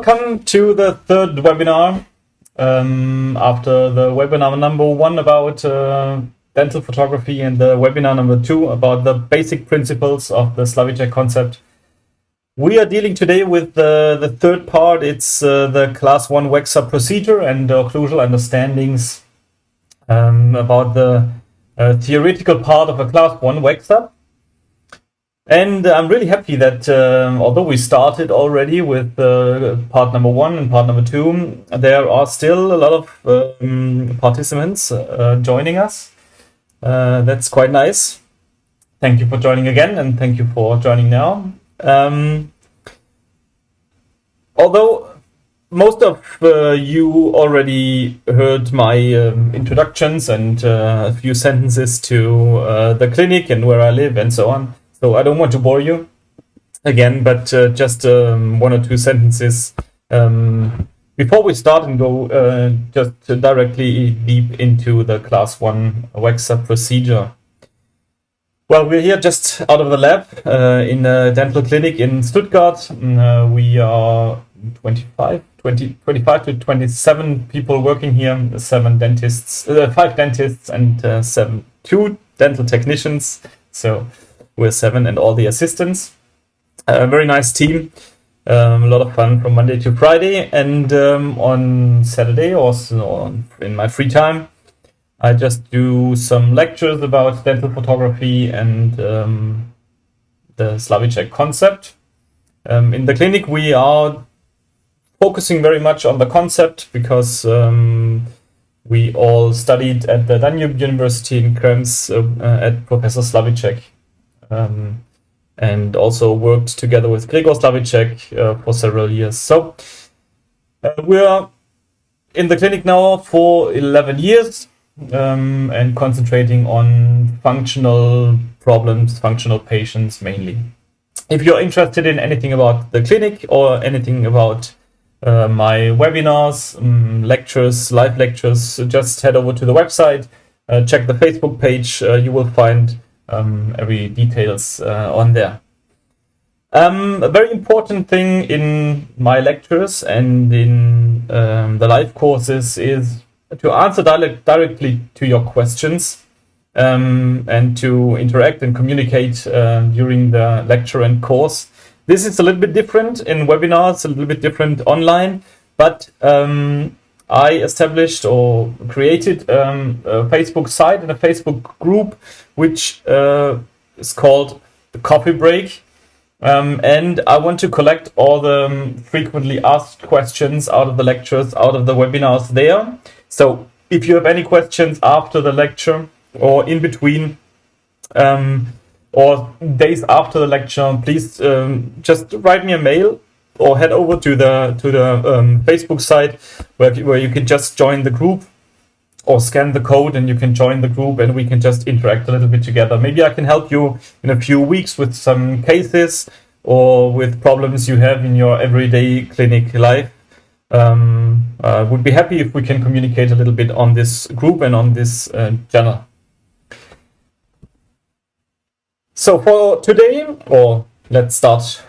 Welcome to the third webinar after the webinar number 1 about dental photography and the webinar number 2 about the basic principles of the Slavicek concept. We are dealing today with the third part. It's the class 1 Waxup procedure and occlusal understandings about the theoretical part of a class 1 Waxup. And I'm really happy that although we started already with part number 1 and part number 2, there are still a lot of participants joining us. That's quite nice. Thank you for joining again, and thank you for joining now. Although most of you already heard my introductions and a few sentences to the clinic and where I live and so on. So I don't want to bore you again, but just 1 or 2 sentences before we start and go just directly deep into the class 1 Waxup procedure. Well, we're here just out of the lab in a dental clinic in Stuttgart. We are 25 to 27 people working here, 5 dentists and 2 dental technicians. So we're 7 and all the assistants. A very nice team. A lot of fun from Monday to Friday. And on Saturday, also in my free time, I just do some lectures about dental photography and the Slavicek concept. In the clinic, we are focusing very much on the concept because we all studied at the Danube University in Krems at Professor Slavicek. And also worked together with Gregor Slavicek for several years. So we are in the clinic now for 11 years and concentrating on functional problems, functional patients mainly. If you're interested in anything about the clinic or anything about my webinars, lectures, live lectures, just head over to the website, check the Facebook page, you will find every details on there. A very important thing in my lectures and in the live courses is to answer directly to your questions and to interact and communicate during the lecture and course. This is a little bit different in webinars, a little bit different online, but I established or created a Facebook site and a Facebook group which is called the Coffee Break. And I want to collect all the frequently asked questions out of the lectures, out of the webinars there. So if you have any questions after the lecture or in between or days after the lecture, please just write me a mail or head over to the Facebook site where you can just join the group or scan the code and you can join the group and we can just interact a little bit together. Maybe I can help you in a few weeks with some cases or with problems you have in your everyday clinic life. I would be happy if we can communicate a little bit on this group and on this channel. So for today, or let's start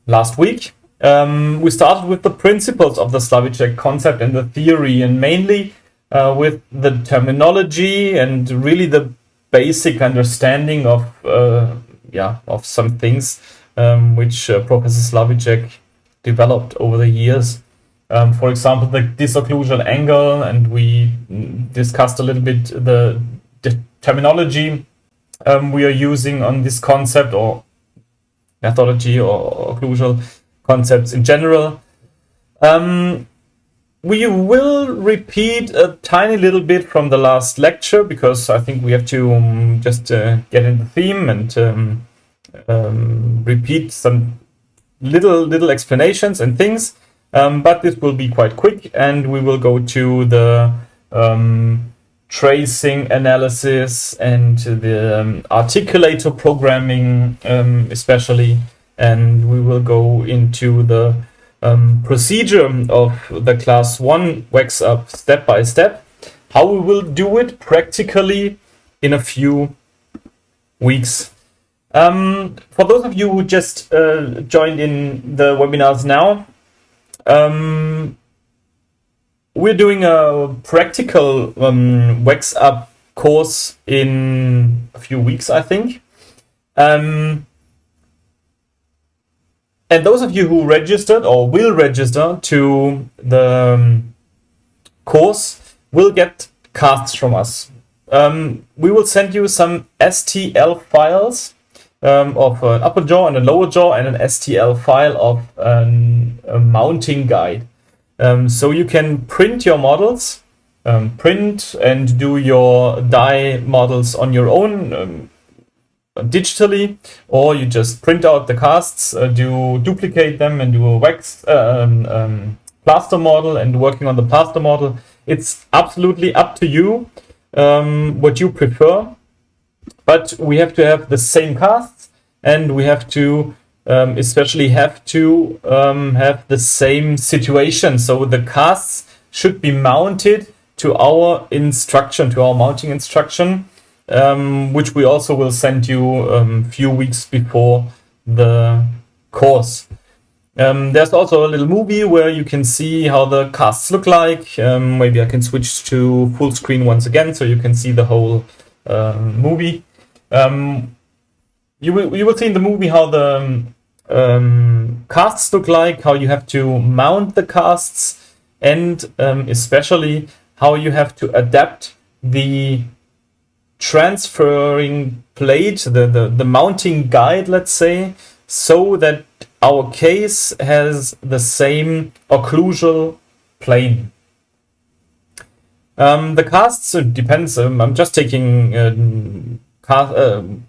last week, we started with the principles of the Slavicek concept and the theory, and mainly with the terminology and really the basic understanding of some things which Professor Slavicek developed over the years. For example, the disocclusal angle, and we discussed a little bit the terminology we are using on this concept or methodology or occlusal concepts in general. We will repeat a tiny little bit from the last lecture because I think we have to just get in the theme and repeat some little explanations and things. But this will be quite quick, and we will go to the tracing analysis and the articulator programming especially, and we will go into the procedure of the class 1 Waxup step by step, how we will do it practically in a few weeks. For those of you who just joined in the webinars now, We're doing a practical Waxup course in a few weeks, I think. And those of you who registered or will register to the course will get casts from us. We will send you some STL files of an upper jaw and a lower jaw, and an STL file of a mounting guide. So you can print your models, print and do your die models on your own digitally, or you just print out the casts, duplicate them and do a wax plaster model and working on the plaster model. It's absolutely up to you what you prefer, but we have to have the same casts, and we have to especially have to have the same situation. So the casts should be mounted to our instruction, to our mounting instruction, which we also will send you a few weeks before the course. There's also a little movie where you can see how the casts look like. Maybe I can switch to full screen once again so you can see the whole movie. You will see in the movie how the casts look like, how you have to mount the casts, and especially how you have to adapt the transferring plate, the mounting guide, let's say, so that our case has the same occlusal plane. The casts, it depends. I'm just taking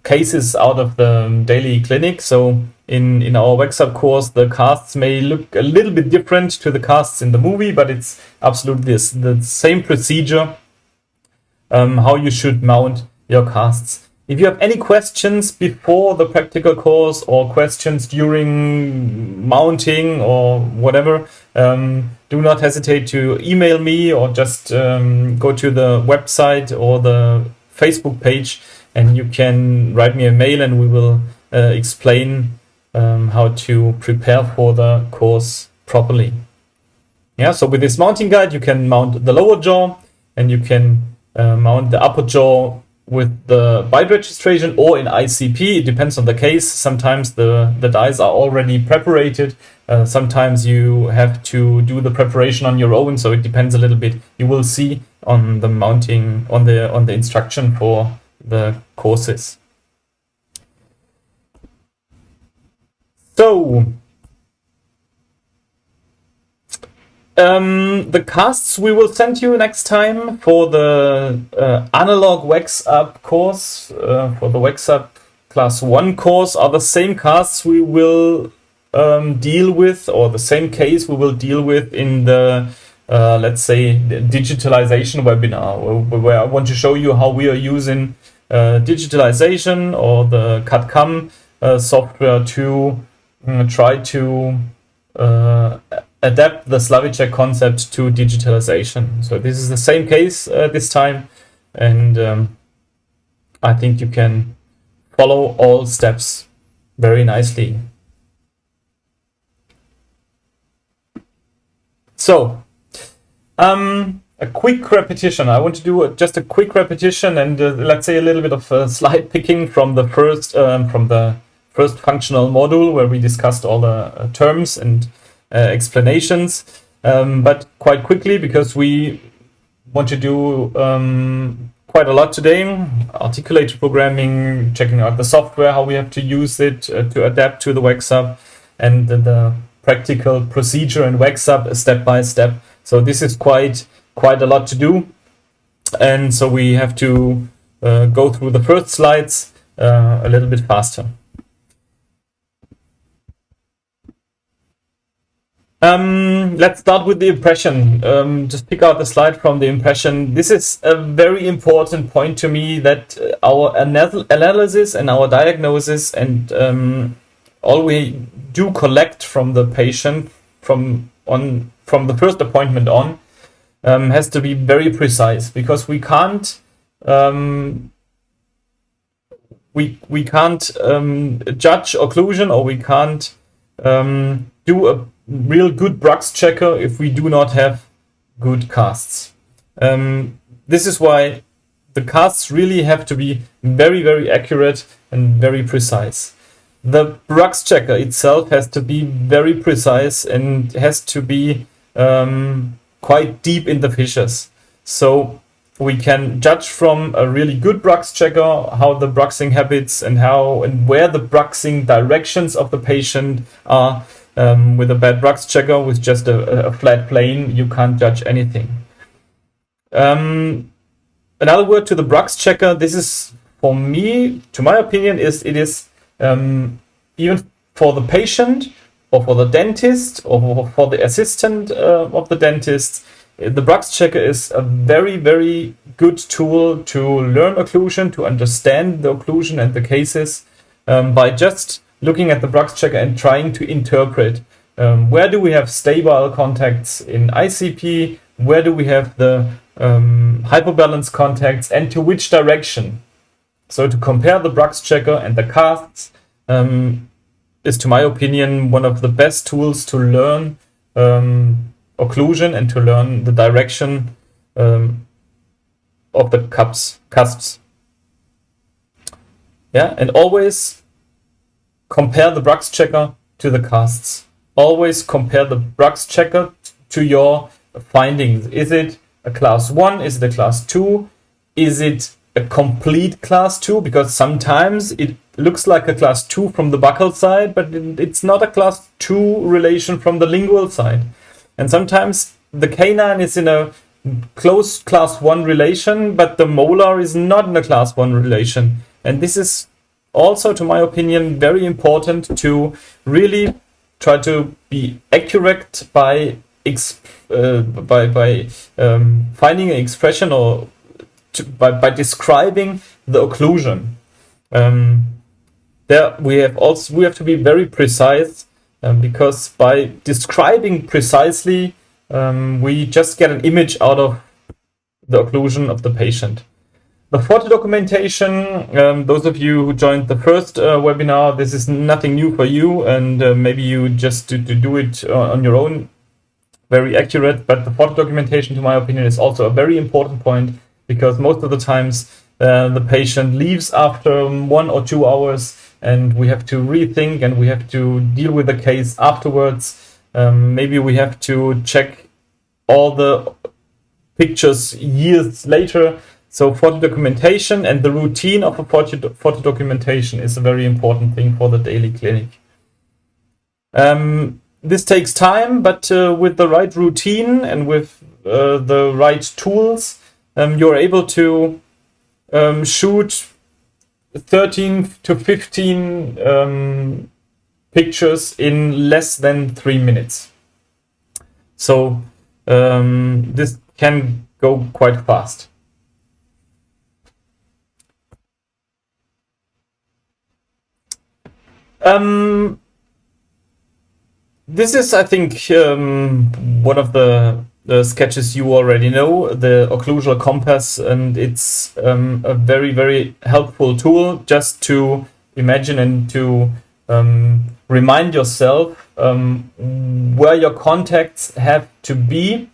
cases out of the daily clinic. So in our Waxup course, the casts may look a little bit different to the casts in the movie, but it's absolutely the same procedure, how you should mount your casts. If you have any questions before the practical course or questions during mounting or whatever, do not hesitate to email me, or just go to the website or the Facebook page and you can write me a mail, and we will explain how to prepare for the course properly. Yeah, so with this mounting guide, you can mount the lower jaw, and you can mount the upper jaw with the byte registration or in ICP. It depends on the case. Sometimes the dies are already preparated. Sometimes you have to do the preparation on your own. So it depends a little bit. You will see on the mounting, on the instruction for the courses. So the casts we will send you next time for the analog Waxup course, for the Waxup class 1 course, are the same casts we will deal with, or the same case we will deal with in the let's say the digitalization webinar, where I want to show you how we are using digitalization or the CAD/CAM software to try to adapt the Slavicek concept to digitalization. So this is the same case this time, and I think you can follow all steps very nicely. So a quick repetition. I want to do just a quick repetition and let's say a little bit of slide picking from the first functional module, where we discussed all the terms and explanations, but quite quickly, because we want to do quite a lot today. Articulated programming, checking out the software, how we have to use it to adapt to the Waxup, and the practical procedure in Waxup step by step. So this is quite a lot to do, and so we have to go through the first slides a little bit faster. Let's start with the impression. Just pick out the slide from the impression. This is a very important point to me, that our analysis and our diagnosis and all we do collect from the patient from the first appointment on has to be very precise, because we can't we can't judge occlusion, or we can't do a real good Brux checker if we do not have good casts. This is why the casts really have to be very, very accurate and very precise. The Brux checker itself has to be very precise and has to be quite deep in the fissures. So we can judge from a really good Brux checker how the bruxing habits and how and where the bruxing directions of the patient are. With a bad Brux checker, with just a flat plane, you can't judge anything. Another word to the Brux checker. This is, for me, to my opinion, it is even for the patient or for the dentist or for the assistant of the dentist, the Brux checker is a very, very good tool to learn occlusion, to understand the occlusion and the cases by just looking at the Brux checker and trying to interpret where do we have stable contacts in ICP, where do we have the hyperbalance contacts, and to which direction. So to compare the Brux checker and the casts is, to my opinion, one of the best tools to learn occlusion and to learn the direction of the cusps. Yeah, and always compare the Brux checker to the casts. Always compare the Brux checker to your findings. Is it a class 1? Is it a class 2? Is it a complete class 2? Because sometimes it looks like a class 2 from the buccal side, but it's not a class 2 relation from the lingual side. And sometimes the canine is in a close class 1 relation, but the molar is not in a class 1 relation. And this is also, to my opinion, very important to really try to be accurate by finding an expression or by describing the occlusion. There we have to be very precise because by describing precisely, we just get an image out of the occlusion of the patient. The photo documentation, those of you who joined the first webinar, this is nothing new for you, and maybe you just do it on your own, very accurate. But the photo documentation, to my opinion, is also a very important point, because most of the times the patient leaves after 1 or 2 hours, and we have to rethink and we have to deal with the case afterwards. Maybe we have to check all the pictures years later. So photo documentation and the routine of a photo documentation is a very important thing for the daily clinic. This takes time, but with the right routine and with the right tools, you're able to shoot 13 to 15 pictures in less than 3 minutes. So this can go quite fast. This is, I think, one of the sketches you already know, the occlusal compass, and it's a very, very helpful tool just to imagine and to remind yourself where your contacts have to be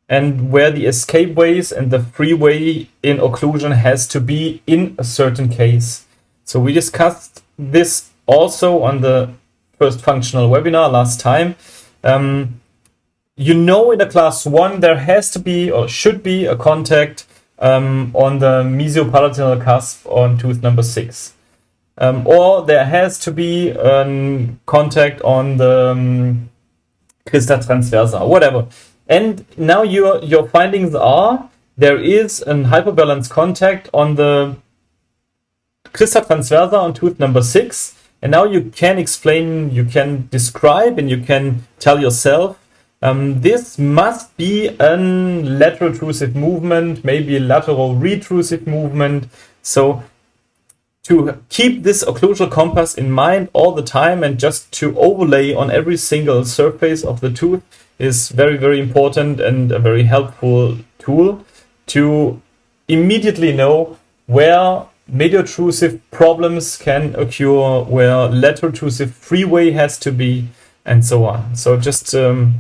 and where the escape ways and the freeway in occlusion has to be in a certain case. So we discussed this also on the first functional webinar last time. You know, in a class 1 there has to be or should be a contact on the mesiopalatinal cusp on tooth number 6. Or there has to be a contact on the crista transversa, whatever. And now your findings are there is an hyperbalance contact on the crista transversa on tooth number 6. And now you can explain, you can describe, and you can tell yourself, this must be a lateral intrusive movement, maybe a lateral retrusive movement. So to keep this occlusal compass in mind all the time and just to overlay on every single surface of the tooth is very, very important and a very helpful tool to immediately know where medial-intrusive problems can occur, where lateral intrusive freeway has to be, and so on. So just a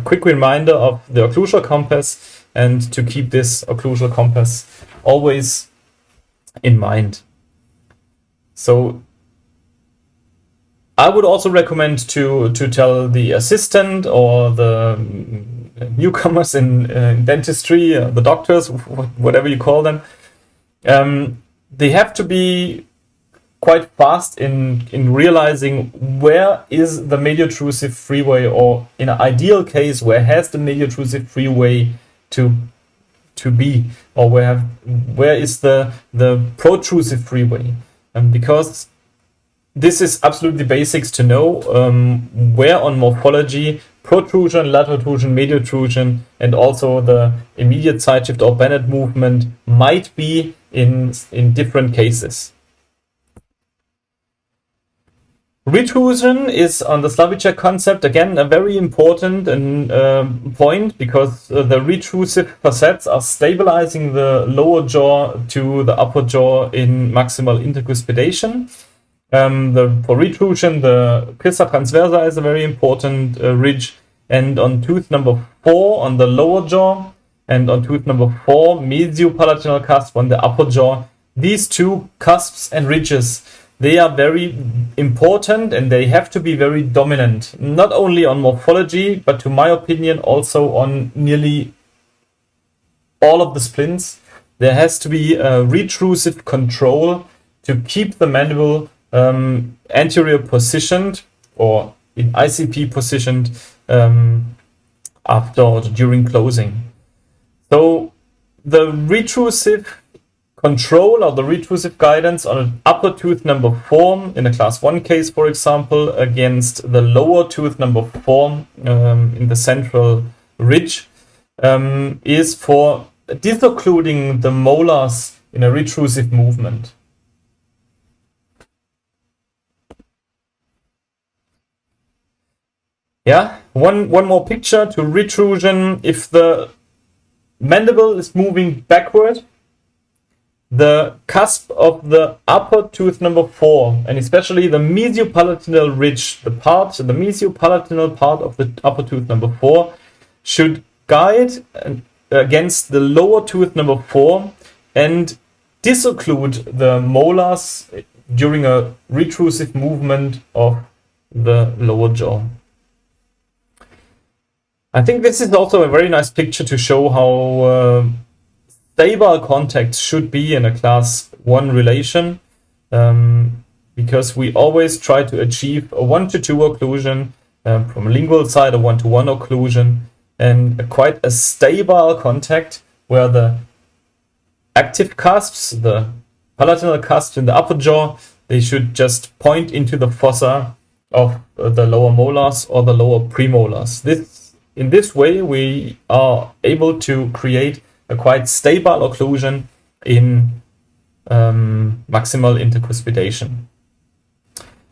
quick reminder of the occlusal compass, and to keep this occlusal compass always in mind. So I would also recommend to tell the assistant or the newcomers in dentistry, the doctors, whatever you call them, they have to be quite fast in realizing where is the medial-intrusive freeway, or in an ideal case, where has the medial-intrusive freeway to be, or where is the protrusive freeway, because this is absolutely basics to know where on morphology protrusion, lateral protrusion, medial protrusion, and also the immediate side shift or Bennett movement might be in different cases. Retrusion is, on the Slavicek concept, again a very important point, because the retrusive facets are stabilizing the lower jaw to the upper jaw in maximal intercuspidation. For retrusion, the crista transversa is a very important ridge, and on tooth number 4 on the lower jaw, and on tooth number 4 mesiopalatinal cusp on the upper jaw, these two cusps and ridges, they are very important, and they have to be very dominant, not only on morphology, but to my opinion also on nearly all of the splints. There has to be a retrusive control to keep the mandible anterior positioned, or in ICP positioned, after or during closing. So the retrusive control or the retrusive guidance on an upper tooth number 4 in a class 1 case, for example, against the lower tooth number 4 in the central ridge, is for disoccluding the molars in a retrusive movement. Yeah, one more picture to retrusion. If the mandible is moving backward, the cusp of the upper tooth number 4, and especially the mesiopalatinal ridge, the mesiopalatinal part of the upper tooth number 4, should guide against the lower tooth number 4 and disocclude the molars during a retrusive movement of the lower jaw. I think this is also a very nice picture to show how stable contacts should be in a class 1 relation, because we always try to achieve a 1-to-2 occlusion, from a lingual side a 1-to-1 occlusion, and quite a stable contact where the active cusps, the palatinal cusps in the upper jaw, they should just point into the fossa of the lower molars or the lower premolars. In this way, we are able to create a quite stable occlusion in maximal intercuspidation.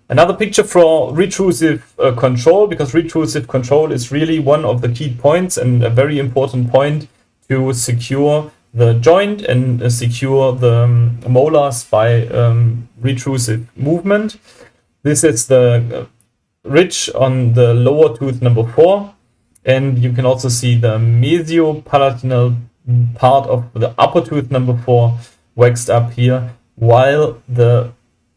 Another picture for retrusive control, because retrusive control is really one of the key points and a very important point to secure the joint and secure the molars by retrusive movement. This is the ridge on the lower tooth number 4. And you can also see the mesiopalatinal part of the upper tooth number 4 waxed up here, while the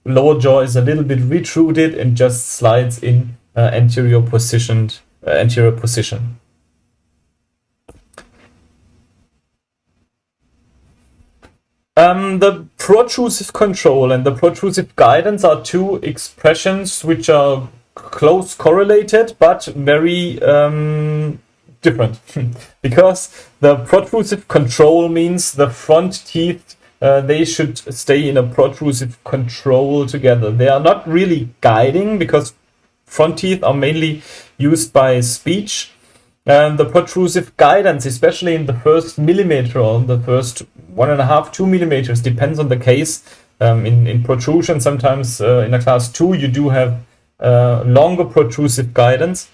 lower jaw is a little bit retruded and just slides in anterior position. The protrusive control and the protrusive guidance are two expressions which are close correlated but very different, because the protrusive control means the front teeth they should stay in a protrusive control together. They are not really guiding, because front teeth are mainly used by speech, and the protrusive guidance, especially in the first millimeter or the first 1.5-2 millimeters, depends on the case. In protrusion, sometimes in a class 2 you do have longer protrusive guidance,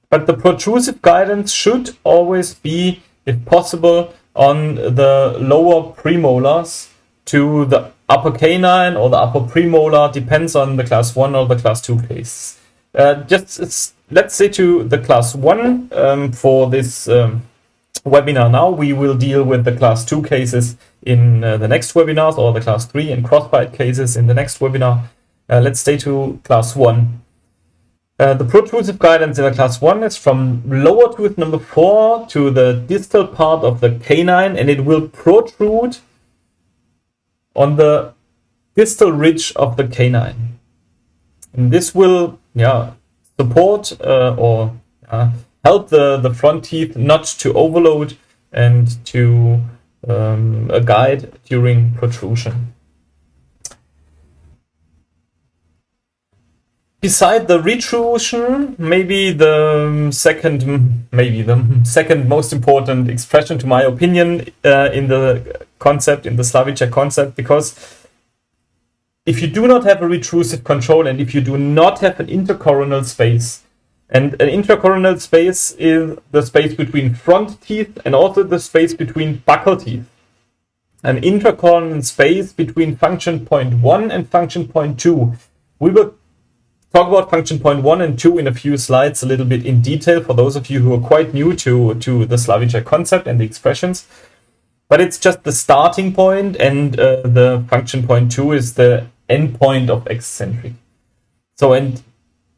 but the protrusive guidance should always be, if possible, on the lower premolars to the upper canine or the upper premolar, depends on the class 1 or the class 2 case. Let's say to the class 1 for this webinar now. We will deal with the class 2 cases in the next webinars, or the class 3 and crossbite cases in the next webinar. Let's stay to class 1. The protrusive guidance in the class 1 is from lower tooth number 4 to the distal part of the canine, and it will protrude on the distal ridge of the canine. And this will support or help the front teeth not to overload and to guide during protrusion. Beside the retrusion, maybe the second most important expression, to my opinion, in the concept, in the Slavicek concept, because if you do not have a retrusive control and if you do not have an intercoronal space, and an intercoronal space is the space between front teeth and also the space between buccal teeth. An intercoronal space between function point 1 and function point 2. We will talk about function point 1 and 2 in a few slides a little bit in detail for those of you who are quite new to the Slavicek concept and the expressions. But it's just the starting point, and the function point 2 is the end point of eccentric. So, and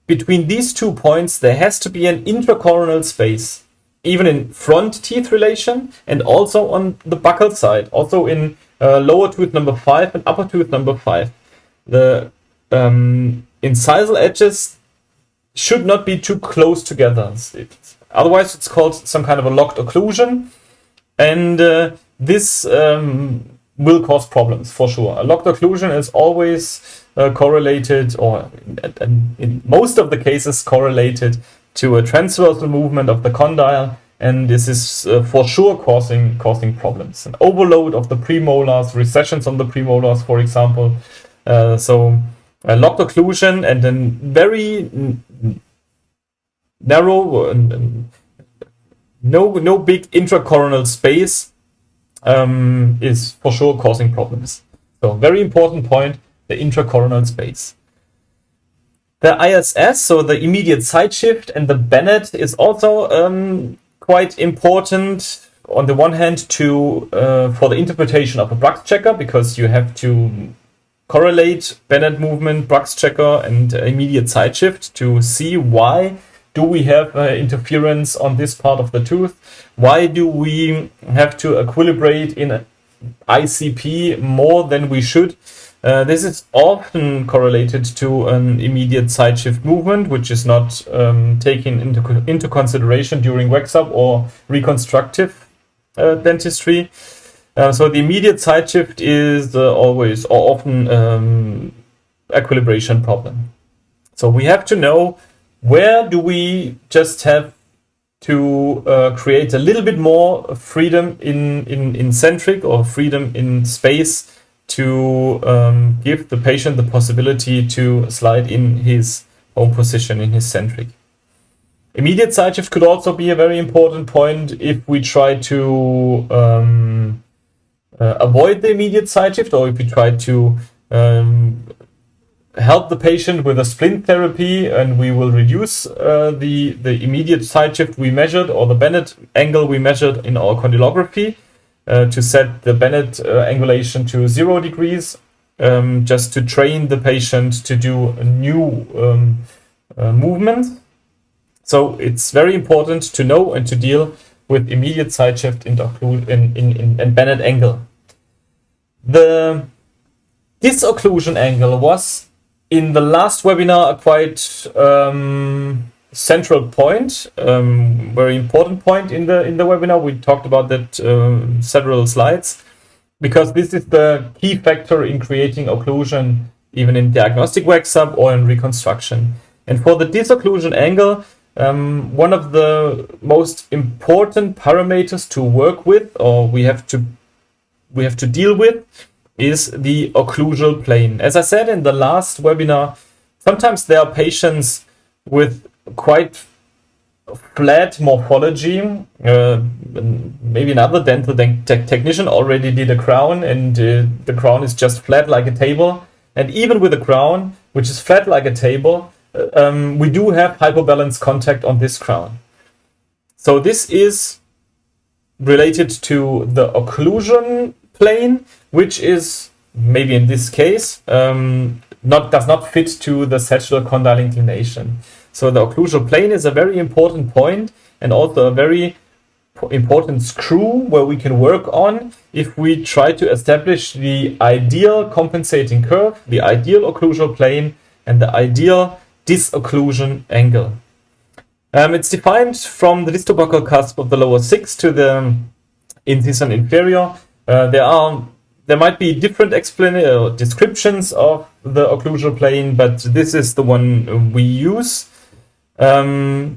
between these 2 points, there has to be an intracoronal space, even in front teeth relation and also on the buccal side, also in lower tooth number 5 and upper tooth number 5. The incisal edges should not be too close together. Otherwise, it's called some kind of a locked occlusion, and this will cause problems for sure. A locked occlusion is always correlated, or in most of the cases correlated, to a transversal movement of the condyle, and this is for sure causing problems. An overload of the premolars, recessions on the premolars, for example. So a locked occlusion and then very narrow, no big intracoronal space is for sure causing problems. So very important point, the intracoronal space. The ISS, so the immediate side shift, and the Bennett is also quite important on the one hand to for the interpretation of a Bruch's checker, because you have to correlate Bennett movement, Bruch's checker, and immediate side shift to see why do we have interference on this part of the tooth. Why do we have to equilibrate in ICP more than we should? This is often correlated to an immediate side shift movement, which is not taken into consideration during Waxup or reconstructive dentistry. So the immediate side shift is always or often equilibration problem. So we have to know, where do we just have to create a little bit more freedom in centric, or freedom in space, to give the patient the possibility to slide in his home position in his centric. Immediate side shift could also be a very important point if we try to avoid the immediate side shift, or if we try to help the patient with a splint therapy, and we will reduce the immediate side shift we measured, or the Bennett angle we measured in our condylography, to set the Bennett angulation to 0 degrees, just to train the patient to do a new movement. So it's very important to know and to deal with immediate side shift in Bennett angle. The disocclusion angle was in the last webinar a quite central point, very important point in the webinar. We talked about that several slides, because this is the key factor in creating occlusion, even in diagnostic Waxup or in reconstruction. And for the disocclusion angle, one of the most important parameters to work with, or we have to deal with, is the occlusal plane. As I said in the last webinar, sometimes there are patients with quite flat morphology. Maybe another dental technician already did a crown, and the crown is just flat like a table. And even with a crown, which is flat like a table, we do have hyperbalanced contact on this crown. So this is related to the occlusion plane, which is maybe in this case does not fit to the sagittal condyle inclination. So the occlusal plane is a very important point and also a very important screw where we can work on if we try to establish the ideal compensating curve, the ideal occlusal plane, and the ideal disocclusion angle. It's defined from the distobuccal cusp of the lower six to the incisor inferior. There might be different descriptions of the occlusal plane, but this is the one we use. But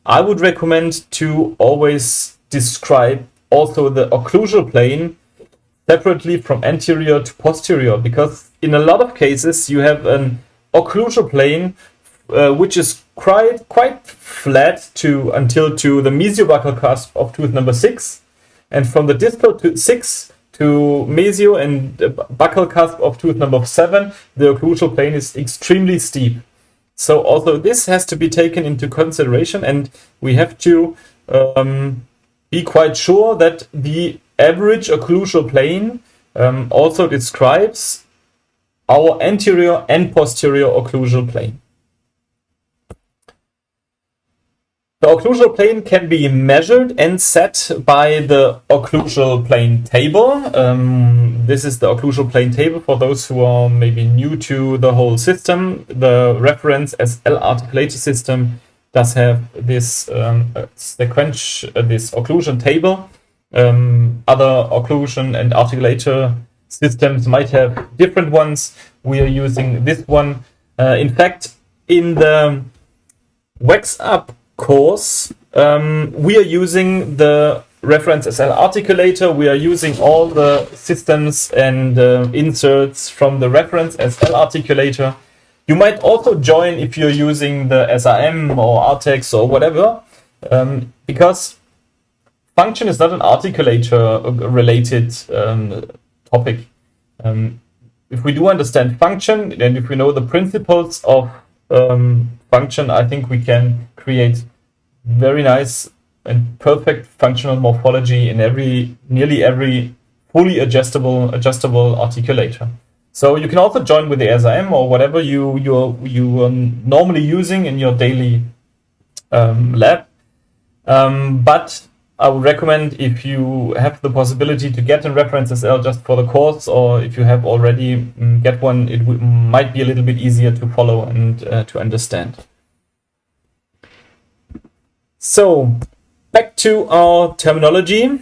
I would recommend to always describe also the occlusal plane separately from anterior to posterior, because in a lot of cases you have an occlusal plane which is quite flat until to the mesiobuccal cusp of tooth number 6, and from the distal to 6 to mesio and buccal cusp of tooth number 7, the occlusal plane is extremely steep. So also this has to be taken into consideration, and we have to be quite sure that the average occlusal plane also describes our anterior and posterior occlusal plane. The occlusal plane can be measured and set by the occlusal plane table. This is the occlusal plane table for those who are maybe new to the whole system. The reference SL articulator system does have this this occlusion table. Other occlusion and articulator systems might have different ones. We are using this one. In fact, in the Waxup course, we are using the reference SL articulator. We are using all the systems and inserts from the reference SL articulator. You might also join if you're using the SRM or Artex or whatever, because function is not an articulator related topic. If we do understand function and if we know the principles of function, I think we can create very nice and perfect functional morphology in nearly every fully adjustable articulator. So you can also join with the SRM or whatever you are normally using in your daily lab. But I would recommend, if you have the possibility to get a reference SL just for the course, or if you have already get one, it might be a little bit easier to follow and to understand. So, back to our terminology.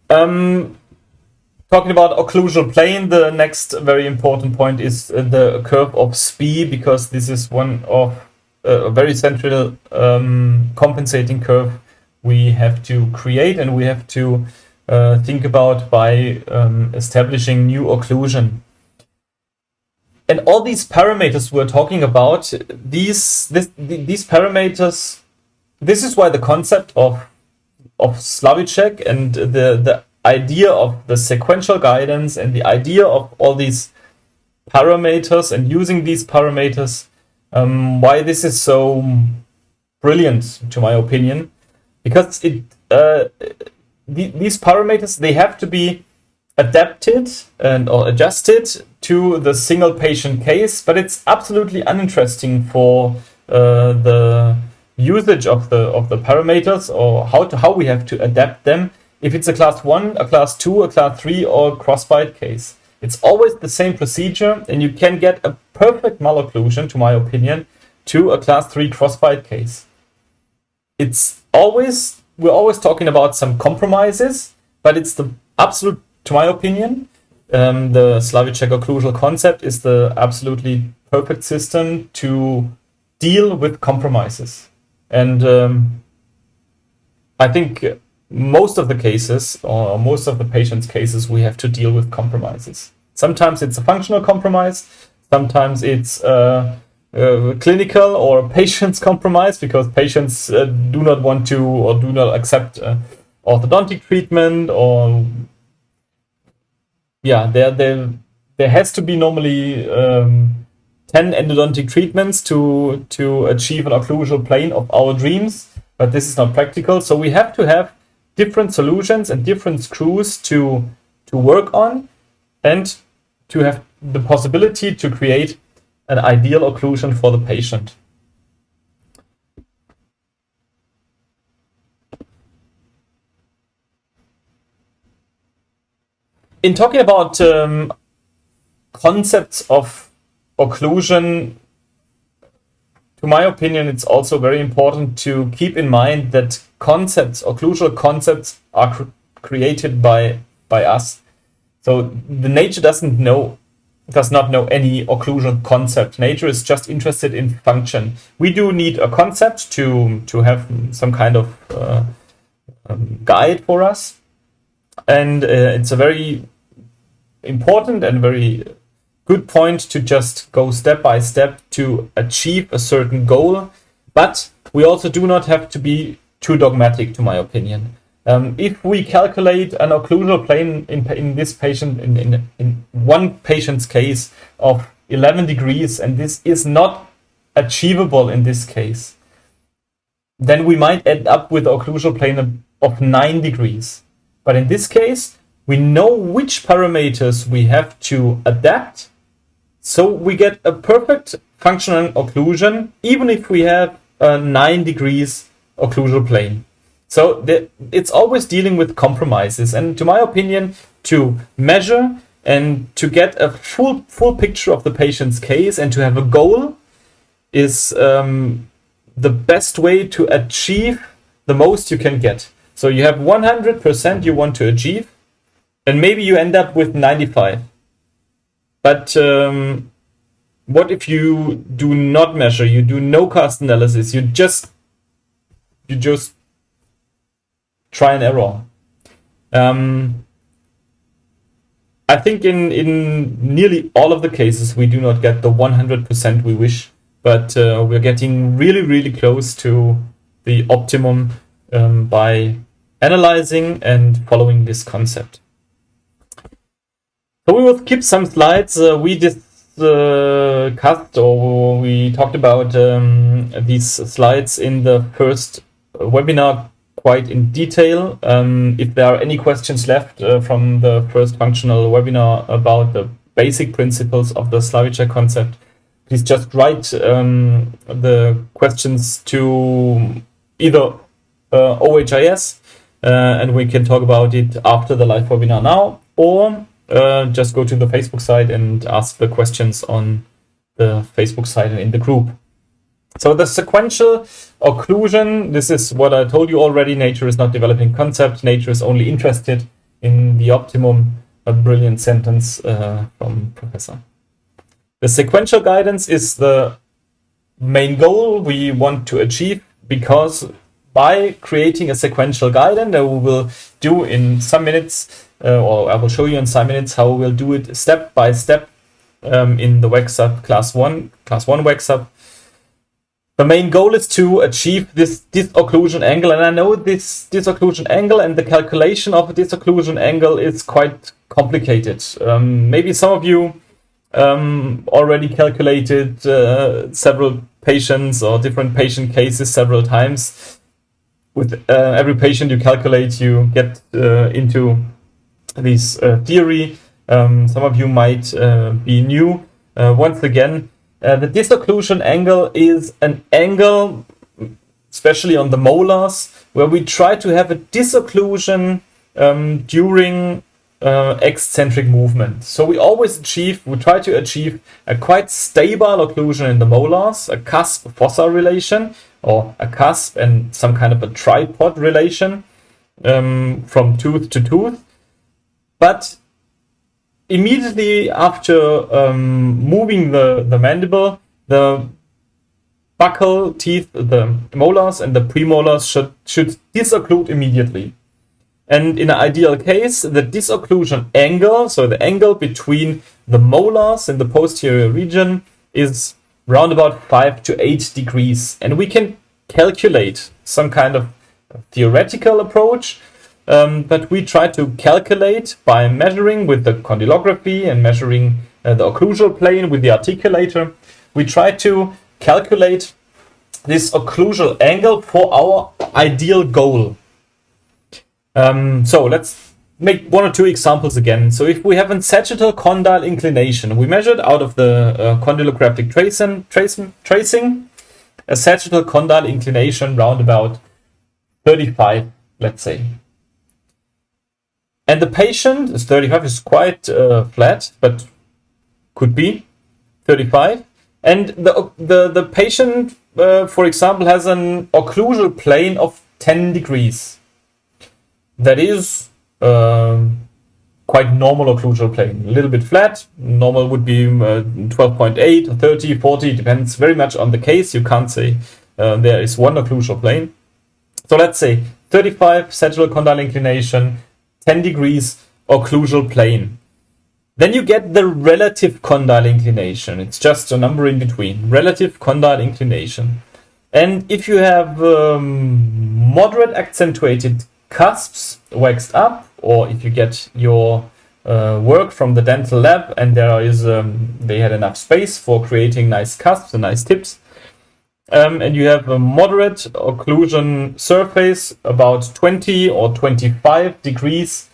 Talking about occlusal plane, the next very important point is the curve of SPI, because this is one of a very central compensating curve we have to create and we have to think about by establishing new occlusion. And all these parameters we're talking about, these parameters, this is why the concept of Slavicek and the idea of the sequential guidance and the idea of all these parameters and using these parameters, why this is so brilliant, to my opinion, because these parameters, they have to be adapted or adjusted to the single patient case, but it's absolutely uninteresting for the usage of the parameters, or how we have to adapt them if it's a class 1, a class 2, a class 3 or crossbite case. It's always the same procedure, and you can get a perfect malocclusion, to my opinion, to a class 3 crossbite case. We're always talking about some compromises, but it's the absolute, to my opinion, the Slavicek occlusal concept is the absolutely perfect system to deal with compromises. And I think most of the cases, or most of the patient's cases, we have to deal with compromises. Sometimes it's a functional compromise, sometimes it's a clinical or patient's compromise, because patients do not want to or do not accept orthodontic treatment, or there has to be normally 10 endodontic treatments to achieve an occlusal plane of our dreams, but this is not practical. So we have to have different solutions and different screws to work on, and to have the possibility to create an ideal occlusion for the patient. In talking about concepts of occlusion, to my opinion, it's also very important to keep in mind that occlusal concepts, are created by us. So the nature does not know any occlusion concept. Nature is just interested in function. We do need a concept to have some kind of guide for us, and it's a very important and very good point to just go step by step to achieve a certain goal. But we also do not have to be too dogmatic, to my opinion. If we calculate an occlusal plane in this patient, in one patient's case, of 11 degrees, and this is not achievable in this case, then we might end up with an occlusal plane of 9 degrees. But in this case, we know which parameters we have to adapt, so we get a perfect functional occlusion, even if we have a 9 degrees occlusal plane. So it's always dealing with compromises, and to my opinion, to measure and to get a full picture of the patient's case and to have a goal is the best way to achieve the most you can get. So you have 100% you want to achieve, and maybe you end up with 95. But what if you do not measure? You do no cast analysis. You just try and error. I think in nearly all of the cases we do not get the 100% we wish, but we're getting really close to the optimum by analyzing and following this concept. So we will skip some slides. We discussed, or we talked about these slides in the first webinar quite in detail. If there are any questions left from the first functional webinar about the basic principles of the Slavicek concept, please just write the questions to either OHIS, and we can talk about it after the live webinar now, or just go to the Facebook site and ask the questions on the Facebook site and in the group. So the sequential occlusion, this is what I told you already. Nature is not developing concept. Nature is only interested in the optimum. A brilliant sentence from Professor. The sequential guidance is the main goal we want to achieve, because by creating a sequential guidance that we will do in some minutes, or I will show you in some minutes how we will do it step by step in the Waxup class 1 Waxup. The main goal is to achieve this disocclusion angle, and I know this disocclusion angle and the calculation of a disocclusion angle is quite complicated. Maybe some of you already calculated several patients or different patient cases several times. With every patient you calculate, you get into this theory. Some of you might be new. Once again, the disocclusion angle is an angle, especially on the molars, where we try to have a disocclusion during eccentric movement. So we try to achieve a quite stable occlusion in the molars, a cusp-fossa relation, or a cusp and some kind of a tripod relation from tooth to tooth. But immediately after moving the mandible, the buccal teeth, the molars and the premolars should disocclude immediately. And in an ideal case, the disocclusion angle, so the angle between the molars and the posterior region, is round about 5 to 8 degrees. And we can calculate some kind of theoretical approach but we try to calculate by measuring with the condylography and measuring the occlusal plane with the articulator. We try to calculate this occlusal angle for our ideal goal. So let's make one or two examples again. So if we have a sagittal condyle inclination, we measured out of the condylographic tracing a sagittal condyle inclination round about 35, let's say. And the patient is 35, is quite flat, but could be 35. And the patient, for example, has an occlusal plane of 10 degrees. That is quite normal occlusal plane. A little bit flat. Normal would be 12.8 or 30, 40. Depends very much on the case. You can't say there is one occlusal plane. So let's say 35 sagittal condyle inclination, 10 degrees occlusal plane. Then you get the relative condyle inclination. It's just a number in between. Relative condyle inclination. And if you have moderate accentuated cusps waxed up, or if you get your work from the dental lab and there is they had enough space for creating nice cusps and nice tips, and you have a moderate occlusion surface, about 20 or 25 degrees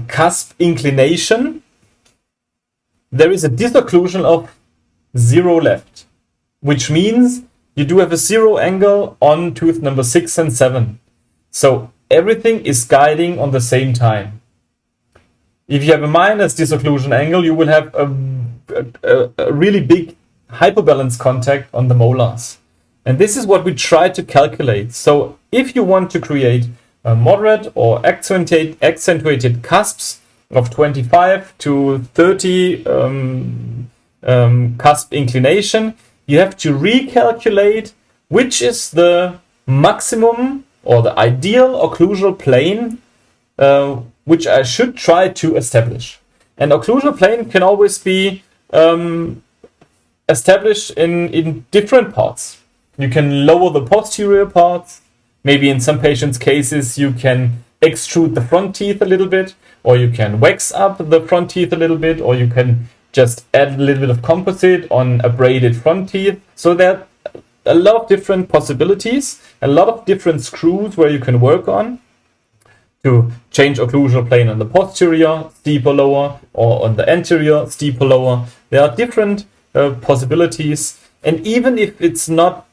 cusp inclination, there is a disocclusion of 0 left, which means you do have a 0 angle on tooth number 6 and 7. So everything is guiding on the same time. If you have a minus disocclusion angle, you will have a really big hyperbalance contact on the molars. And this is what we try to calculate. So if you want to create a moderate or accentuated cusps of 25 to 30 cusp inclination, you have to recalculate which is the maximum or the ideal occlusal plane which I should try to establish. And occlusal plane can always be established in different parts. You can lower the posterior parts. Maybe in some patients' cases you can extrude the front teeth a little bit, or you can wax up the front teeth a little bit, or you can just add a little bit of composite on abraded front teeth. So there are a lot of different possibilities, a lot of different screws where you can work on to change occlusal plane on the posterior, steep or lower, or on the anterior, steep or lower. There are different possibilities, and even if it's not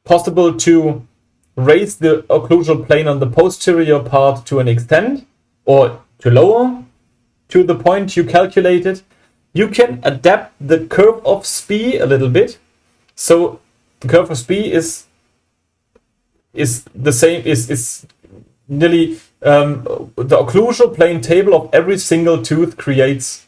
possible to raise the occlusal plane on the posterior part to an extent, or to lower to the point you calculated, you can adapt the curve of Spee a little bit. So the curve of Spee is the same, is nearly the occlusal plane table of every single tooth creates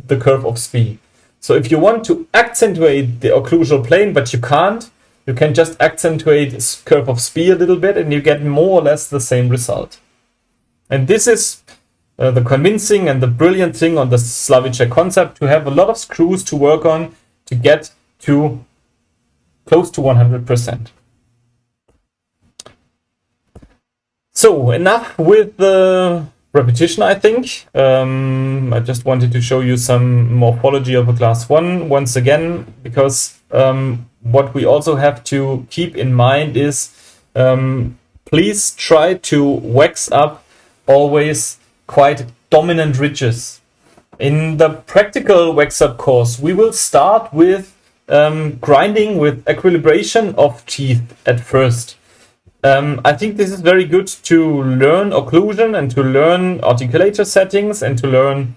the curve of Spee. So if you want to accentuate the occlusal plane, but you can't, you can just accentuate the curve of Spee a little bit and you get more or less the same result. And this is the convincing and the brilliant thing on the Slavicek concept, to have a lot of screws to work on to get to close to 100%. So enough with the repetition, I think. I just wanted to show you some morphology of a class 1 once again, because what we also have to keep in mind is please try to wax up always quite dominant ridges. In the practical wax-up course, we will start with grinding with equilibration of teeth at first. I think this is very good to learn occlusion and to learn articulator settings and to learn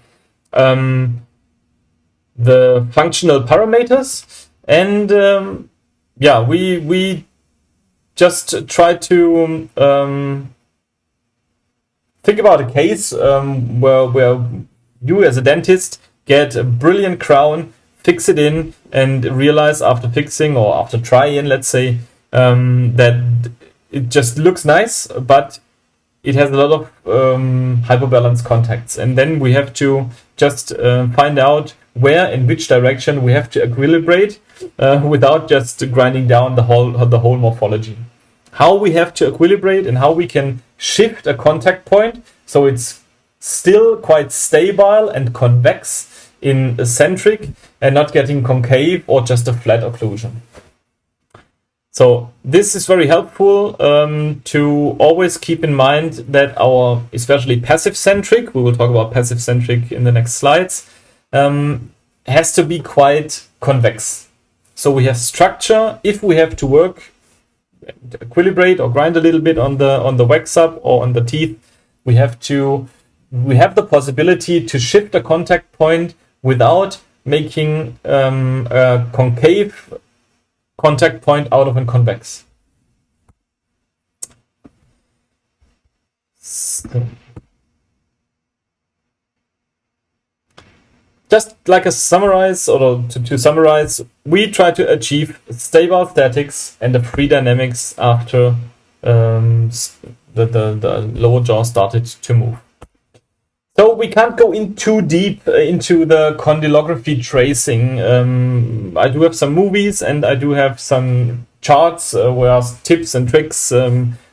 the functional parameters. And yeah, we just try to think about a case where you as a dentist get a brilliant crown, fix it in, and realize after fixing or after try-in, let's say, that it just looks nice, but it has a lot of hyperbalance contacts. And then we have to just find out where, in which direction we have to equilibrate without just grinding down the whole morphology. how we have to equilibrate and how we can shift a contact point so it's still quite stable and convex in eccentric and not getting concave or just a flat occlusion. So this is very helpful to always keep in mind that our, especially passive centric, we will talk about passive centric in the next slides, has to be quite convex. So we have structure. If we have to work, equilibrate or grind a little bit on the Waxup or on the teeth, we have the possibility to shift a contact point without making a concave contact point out of a convex. So, just like a summarize, or to summarize, we try to achieve stable statics and the free dynamics after the lower jaw started to move. So we can't go in too deep into the condylography tracing. I do have some movies and I do have some charts where tips and tricks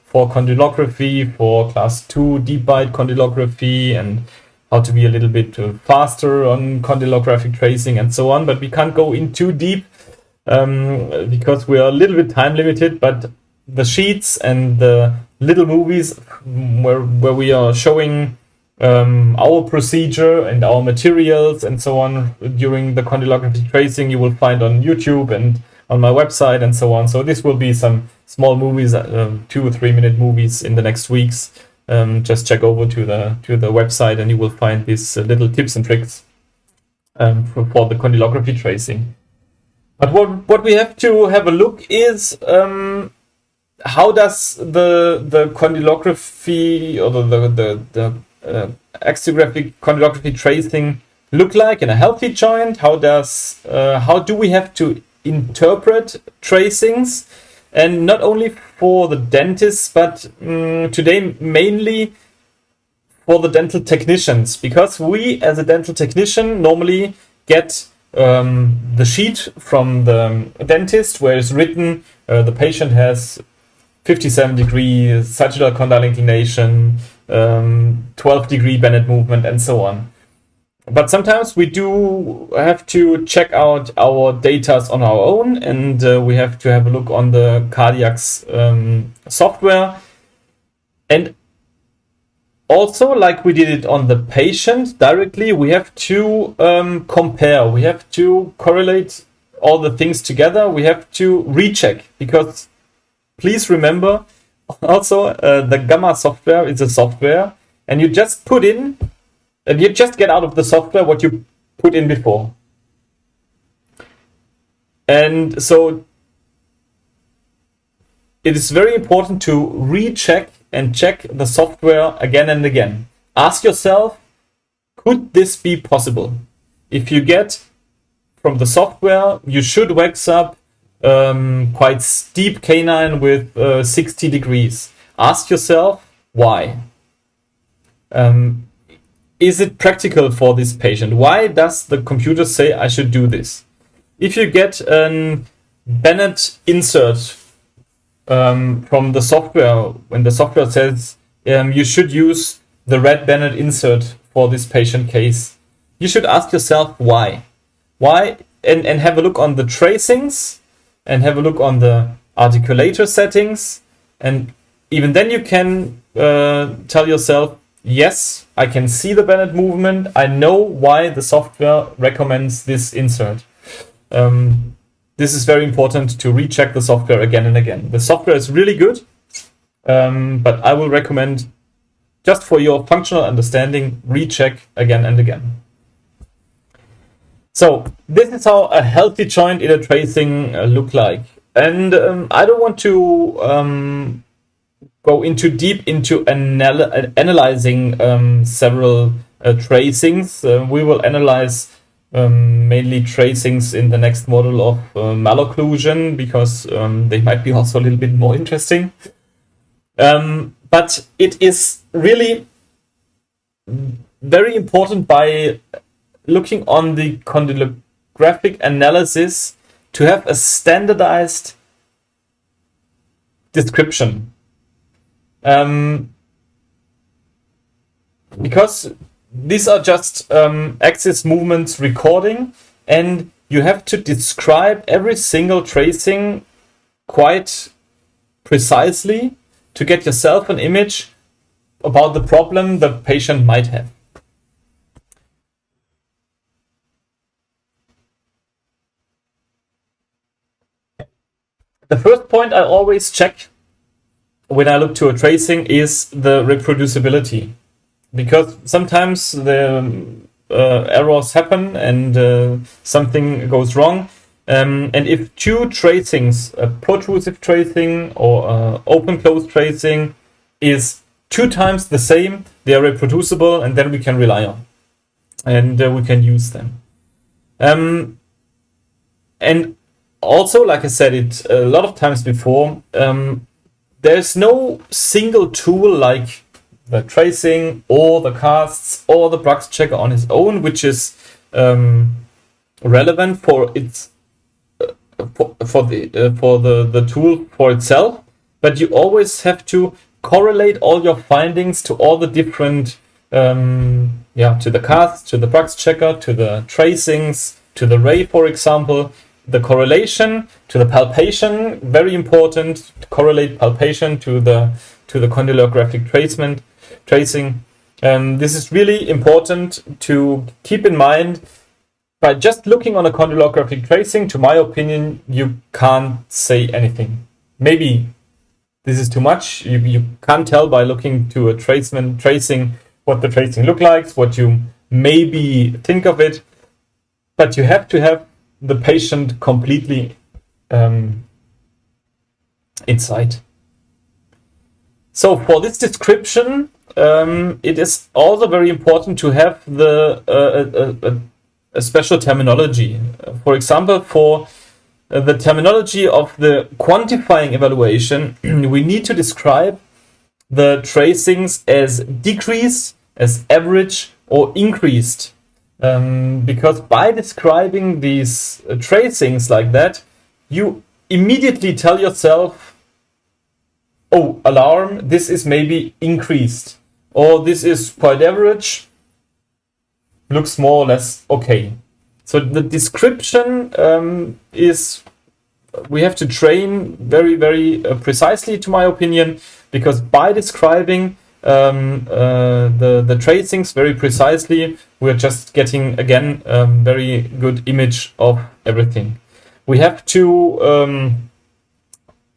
for condylography, for class 2 deep bite condylography, and how to be a little bit faster on condylographic tracing and so on. But we can't go in too deep because we are a little bit time limited. But the sheets and the little movies where we are showing our procedure and our materials and so on during the condylography tracing, you will find on YouTube and on my website and so on. So this will be some small movies, 2 or 3 minute movies in the next weeks. Just check over to the website and you will find these little tips and tricks for the condylography tracing. But what we have to have a look is how does the condylography or the axiographic condylography tracing look like in a healthy joint? How do we have to interpret tracings? And not only for the dentists, but today mainly for the dental technicians, because we as a dental technician normally get the sheet from the dentist where it's written the patient has 57-degree sagittal condyle inclination, 12-degree Bennett movement, and so on. But sometimes we do have to check out our data on our own, and we have to have a look on the Cardiac's software. And also, like we did it on the patient directly, we have to compare. We have to correlate all the things together. We have to recheck, because please remember also the Gamma software is a software, and you just put in and you just get out of the software what you put in before. And so it is very important to recheck and check the software again and again. Ask yourself, could this be possible? If you get from the software, you should wax up quite steep canine with 60 degrees. Ask yourself, why? Is it practical for this patient? Why does the computer say I should do this? If you get a Bennett insert from the software, when the software says you should use the red Bennett insert for this patient case, you should ask yourself why. Why? And have a look on the tracings and have a look on the articulator settings. And even then you can tell yourself, yes, I can see the Bennett movement. I know why the software recommends this insert. This is very important to recheck the software again and again. The software is really good, but I will recommend, just for your functional understanding, recheck again and again. So this is how a healthy joint in a tracing look like. And I don't want to go into deep into analyzing several tracings. We will analyze mainly tracings in the next model of malocclusion, because they might be also a little bit more interesting. But it is really very important, by looking on the condylographic analysis, to have a standardized description. Because these are just axis movements recording, and you have to describe every single tracing quite precisely to get yourself an image about the problem the patient might have. The first point I always check when I look to a tracing is the reproducibility, because sometimes the errors happen and something goes wrong. And if two tracings, a protrusive tracing or open-close tracing, is 2 times the same, they are reproducible, and then we can rely on, and we can use them. And also, like I said it a lot of times before, there's no single tool like the tracing or the casts or the Brux checker on its own, which is relevant for its for the tool for itself. But you always have to correlate all your findings to all the different to the casts, to the Brux checker, to the tracings, to the ray, for example. The correlation to the palpation, very important, to correlate palpation to the condylographic tracing. This is really important to keep in mind. By just looking on a condylographic tracing, to my opinion, you can't say anything. Maybe this is too much. You can't tell by looking to a tracing what the tracing look like, what you maybe think of it. But you have to have the patient completely inside. So for this description, it is also very important to have a special terminology. For example, for the terminology of the quantifying evaluation, we need to describe the tracings as decreased, as average, or increased. Because by describing these tracings like that, you immediately tell yourself, oh, alarm, this is maybe increased, or this is quite average, looks more or less okay. So the description is, we have to train very, very precisely, to my opinion, because by describing the tracings very precisely, we're just getting, again, very good image of everything. We have to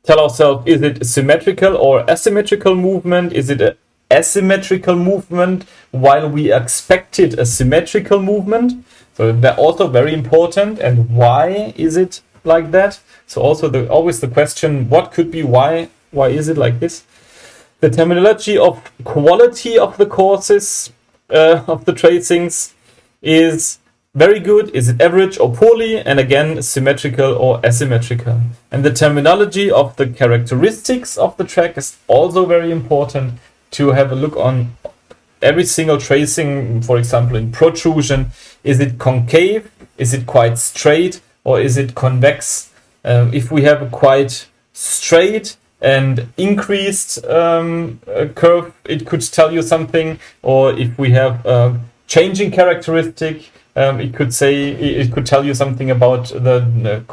tell ourselves, is it symmetrical or asymmetrical movement? Is it an asymmetrical movement while we expected a symmetrical movement? So they're also very important. And why is it like that? So also always the question, what could be why? Why is it like this? The terminology of quality of the courses of the tracings is very good. Is it average or poorly? And again, symmetrical or asymmetrical. And the terminology of the characteristics of the track is also very important to have a look on every single tracing. For example, in protrusion, is it concave? Is it quite straight? Or is it convex? If we have a quite straight and increased curve, it could tell you something. Or if we have a changing characteristic, it could tell you something about the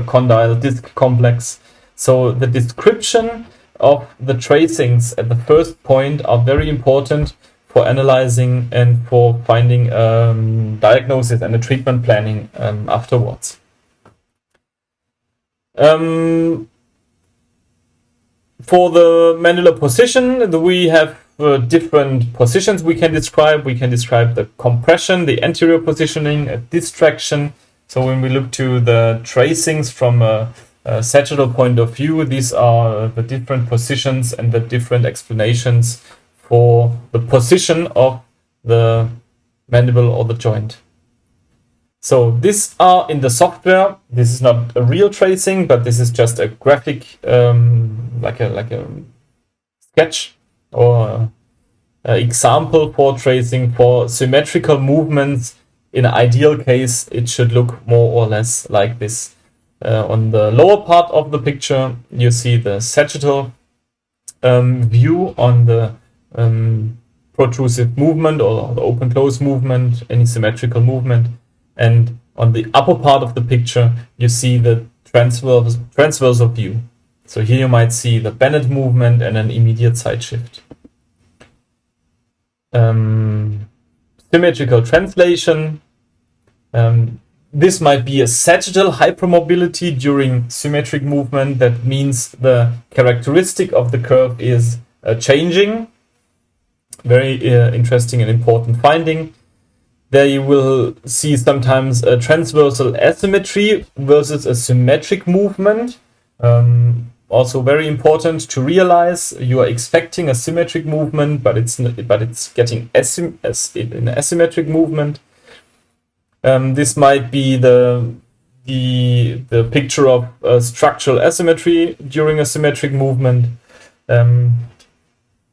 condyle disc complex. So the description of the tracings at the first point are very important for analyzing and for finding diagnosis and a treatment planning afterwards. For the mandibular position, we have different positions we can describe. We can describe the compression, the anterior positioning, a distraction. So when we look to the tracings from a sagittal point of view, these are the different positions and the different explanations for the position of the mandible or the joint. So these are in the software. This is not a real tracing, but this is just a graphic, like a sketch or example for tracing for symmetrical movements. In an ideal case, it should look more or less like this. On the lower part of the picture, you see the sagittal view on the protrusive movement or the open-close movement, any symmetrical movement. And on the upper part of the picture, you see the transversal view. So here you might see the Bennett movement and an immediate side shift. Symmetrical translation. This might be a sagittal hypermobility during symmetric movement. That means the characteristic of the curve is changing. Very interesting and important finding. There you will see sometimes a transversal asymmetry versus a symmetric movement. Also very important to realize you are expecting a symmetric movement, but it's getting an asymmetric movement. This might be the picture of structural asymmetry during a symmetric movement.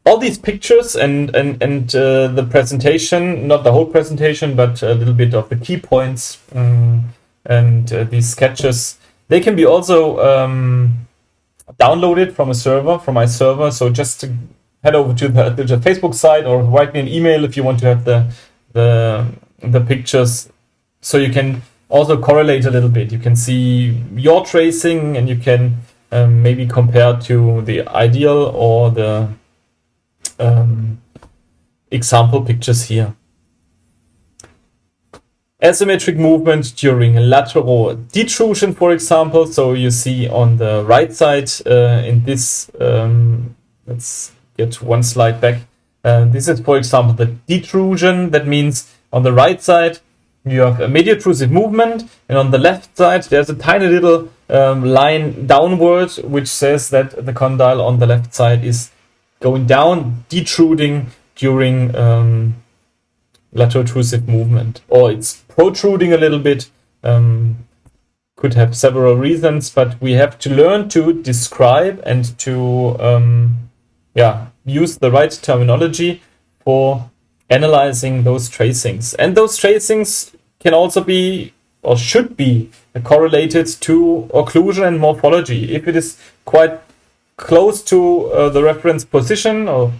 All these pictures and the presentation, not the whole presentation, but a little bit of the key points and these sketches, they can be also downloaded from my server. So just head over to the Facebook site or write me an email if you want to have the pictures, so you can also correlate a little bit. You can see your tracing and you can maybe compare to the ideal or the example pictures here. Asymmetric movement during lateral detrusion, for example. So you see on the right side in this, let's get one slide back. This is, for example, the detrusion. That means on the right side you have a mediotrusive movement, and on the left side there's a tiny little line downward which says that the condyle on the left side is going down, detruding during lateral intrusive movement, or it's protruding a little bit. Could have several reasons, but we have to learn to describe and to use the right terminology for analyzing those tracings. And those tracings can also be or should be correlated to occlusion and morphology. If it is quite close to the reference position or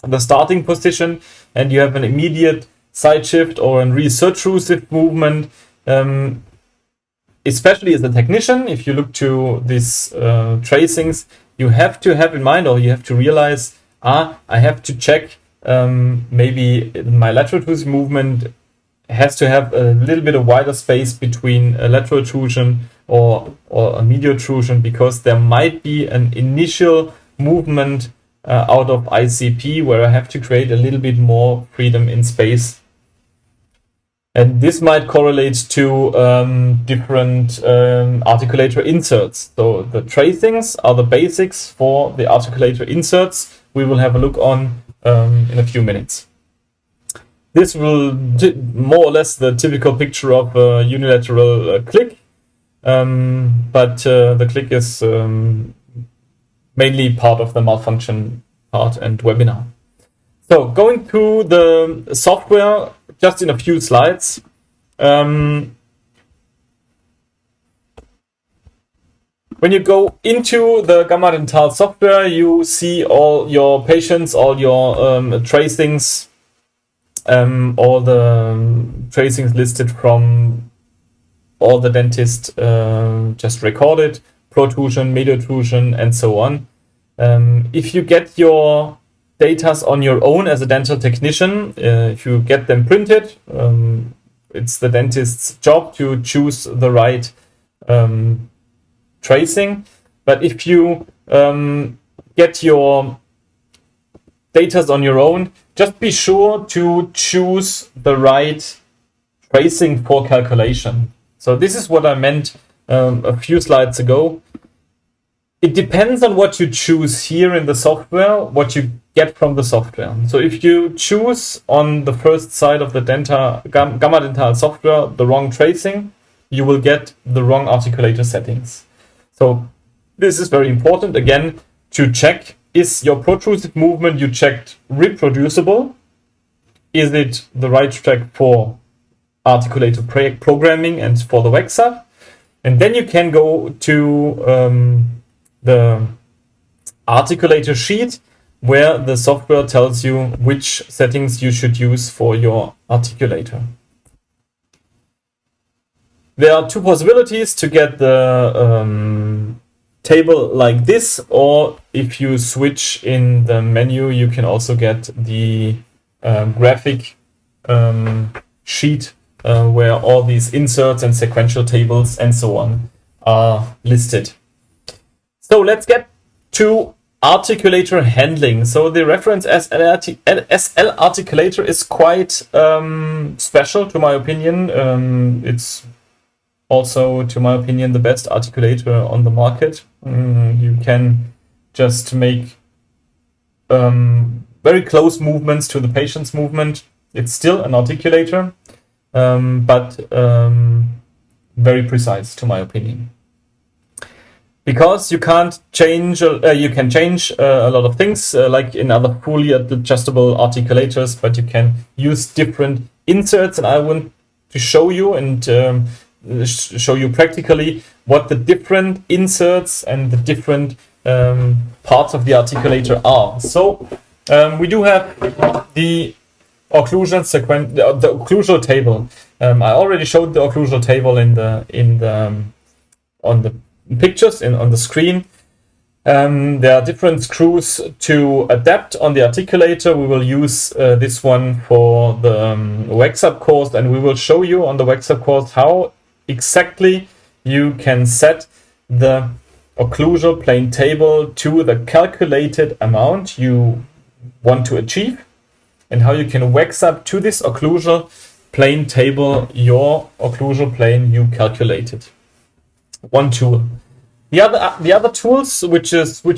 the starting position, and you have an immediate side shift or a resurtrusive movement, especially as a technician, if you look to these tracings, you have to have in mind, or you have to realize, I have to check maybe my lateral intrusive movement has to have a little bit of wider space between a lateral intrusion or a medial intrusion, because there might be an initial movement out of ICP where I have to create a little bit more freedom in space. And this might correlate to different articulator inserts. So the tracings are the basics for the articulator inserts. We will have a look on in a few minutes. This will more or less the typical picture of a unilateral click, but the click is mainly part of the malfunction part and webinar. So going through the software just in a few slides. When you go into the Gamma Dental software, you see all your patients, all your tracings, all the tracings listed from all the dentists just recorded, protrusion, mediotrusion, and so on. If you get your data on your own as a dental technician, if you get them printed, it's the dentist's job to choose the right tracing. But if you get your data on your own, just be sure to choose the right tracing for calculation. So this is what I meant a few slides ago. It depends on what you choose here in the software, what you get from the software. So if you choose on the first side of the Gamma Dental software the wrong tracing, you will get the wrong articulator settings. So this is very important, again, to check, is your protrusive movement you checked reproducible? Is it the right track for articulator programming and for the Waxup? And then you can go to the articulator sheet, where the software tells you which settings you should use for your articulator. There are two possibilities to get the table like this, or if you switch in the menu, you can also get the graphic sheet where all these inserts and sequential tables and so on are listed. So let's get to articulator handling. So the reference SL articulator is quite special, to my opinion. It's also, to my opinion, the best articulator on the market. You can just make very close movements to the patient's movement. It's still an articulator, but very precise, to my opinion. Because you can't change, you can change a lot of things, like in other fully adjustable articulators, but you can use different inserts, and I want to show you and show you practically what the different inserts and the different parts of the articulator are. So we do have the occlusion sequence, the occlusal table. I already showed the occlusal table on the pictures on the screen. There are different screws to adapt on the articulator. We will use this one for the Waxup course, and we will show you on the Waxup course how exactly you can set the occlusal plane table to the calculated amount you want to achieve, and how you can wax up to this occlusal plane table your occlusal plane you calculated. One tool. The other tools which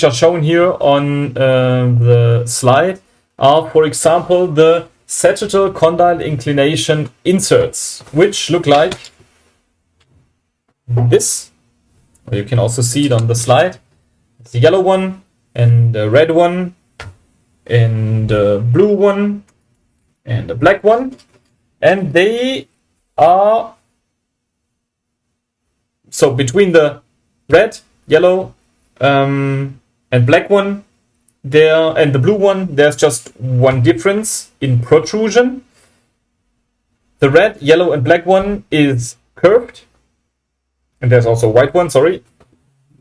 are shown here on the slide are, for example, the sagittal condyle inclination inserts, which look like this. You can also see it on the slide. It's the yellow one and the red one and the blue one and the black one, and they are so between the red, yellow, and black one there and the blue one, there's just one difference in protrusion. The red, yellow, and black one is curved, and there's also a white one. Sorry,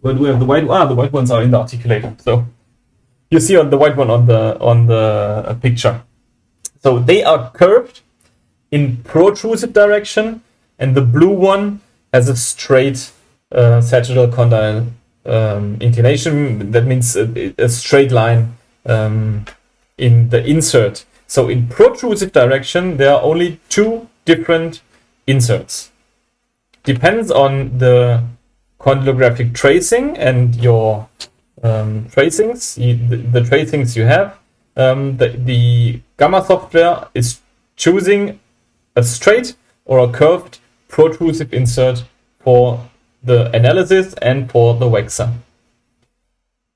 but we have the white. The white ones are in the articulator. So you see on the white one on the picture. So they are curved in protrusive direction, and the blue one has a straight sagittal condyle inclination. That means a straight line in the insert. So in protrusive direction, there are only two different inserts. Depends on the condylographic tracing and your tracings, the tracings you have. The Gamma software is choosing a straight or a curved protrusive insert for the analysis and for the waxer.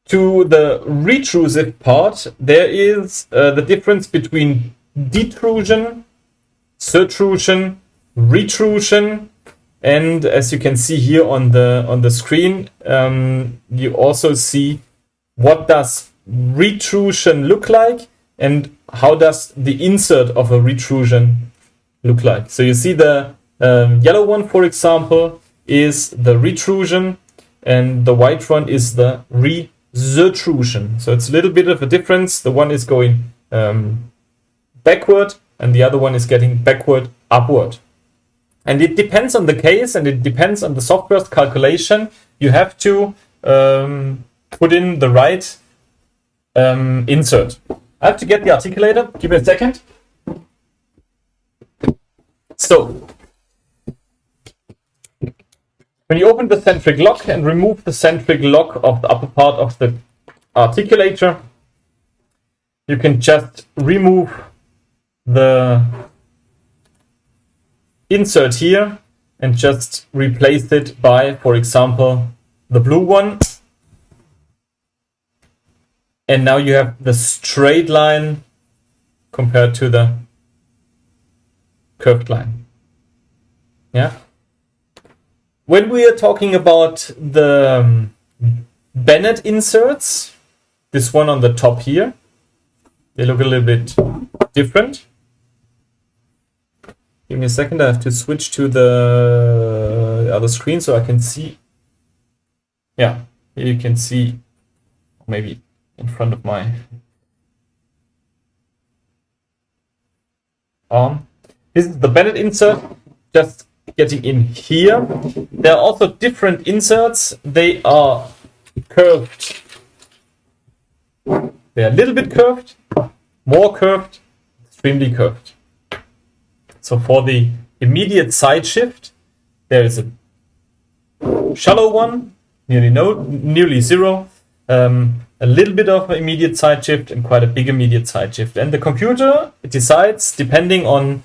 To the retrusive part, there is the difference between detrusion, surtrusion, retrusion, and as you can see here on the screen, you also see what does retrusion look like and how does the insert of a retrusion look like. So you see the yellow one, for example, is the retrusion, and the white one is the resurtrusion. So it's a little bit of a difference. The one is going backward and the other one is getting backward upward. And it depends on the case and it depends on the software's calculation. You have to put in the right insert. I have to get the articulator. Give me a second. So when you open the centric lock and remove the centric lock of the upper part of the articulator, you can just remove the insert here and just replace it by, for example, the blue one. And now you have the straight line compared to the curved line. Yeah. when we are talking about the Bennett inserts, this one on the top here, they look a little bit different. Give me a second, I have to switch to the other screen so I can see. Yeah, here you can see, maybe in front of my arm. This is the Bennett insert, just getting in here. There are also different inserts. They are curved. They are a little bit curved, more curved, extremely curved. So for the immediate side shift, there is a shallow one, nearly zero, a little bit of an immediate side shift, and quite a big immediate side shift. And the computer decides, depending on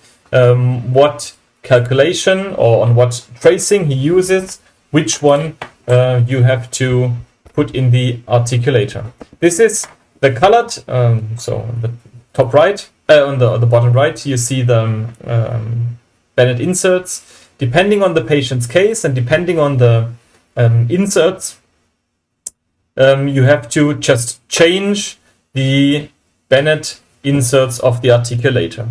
what calculation or on what tracing he uses, which one you have to put in the articulator. This is the colored, so the top right, on the bottom right, you see the Bennett inserts. Depending on the patient's case and depending on the inserts, you have to just change the Bennett inserts of the articulator.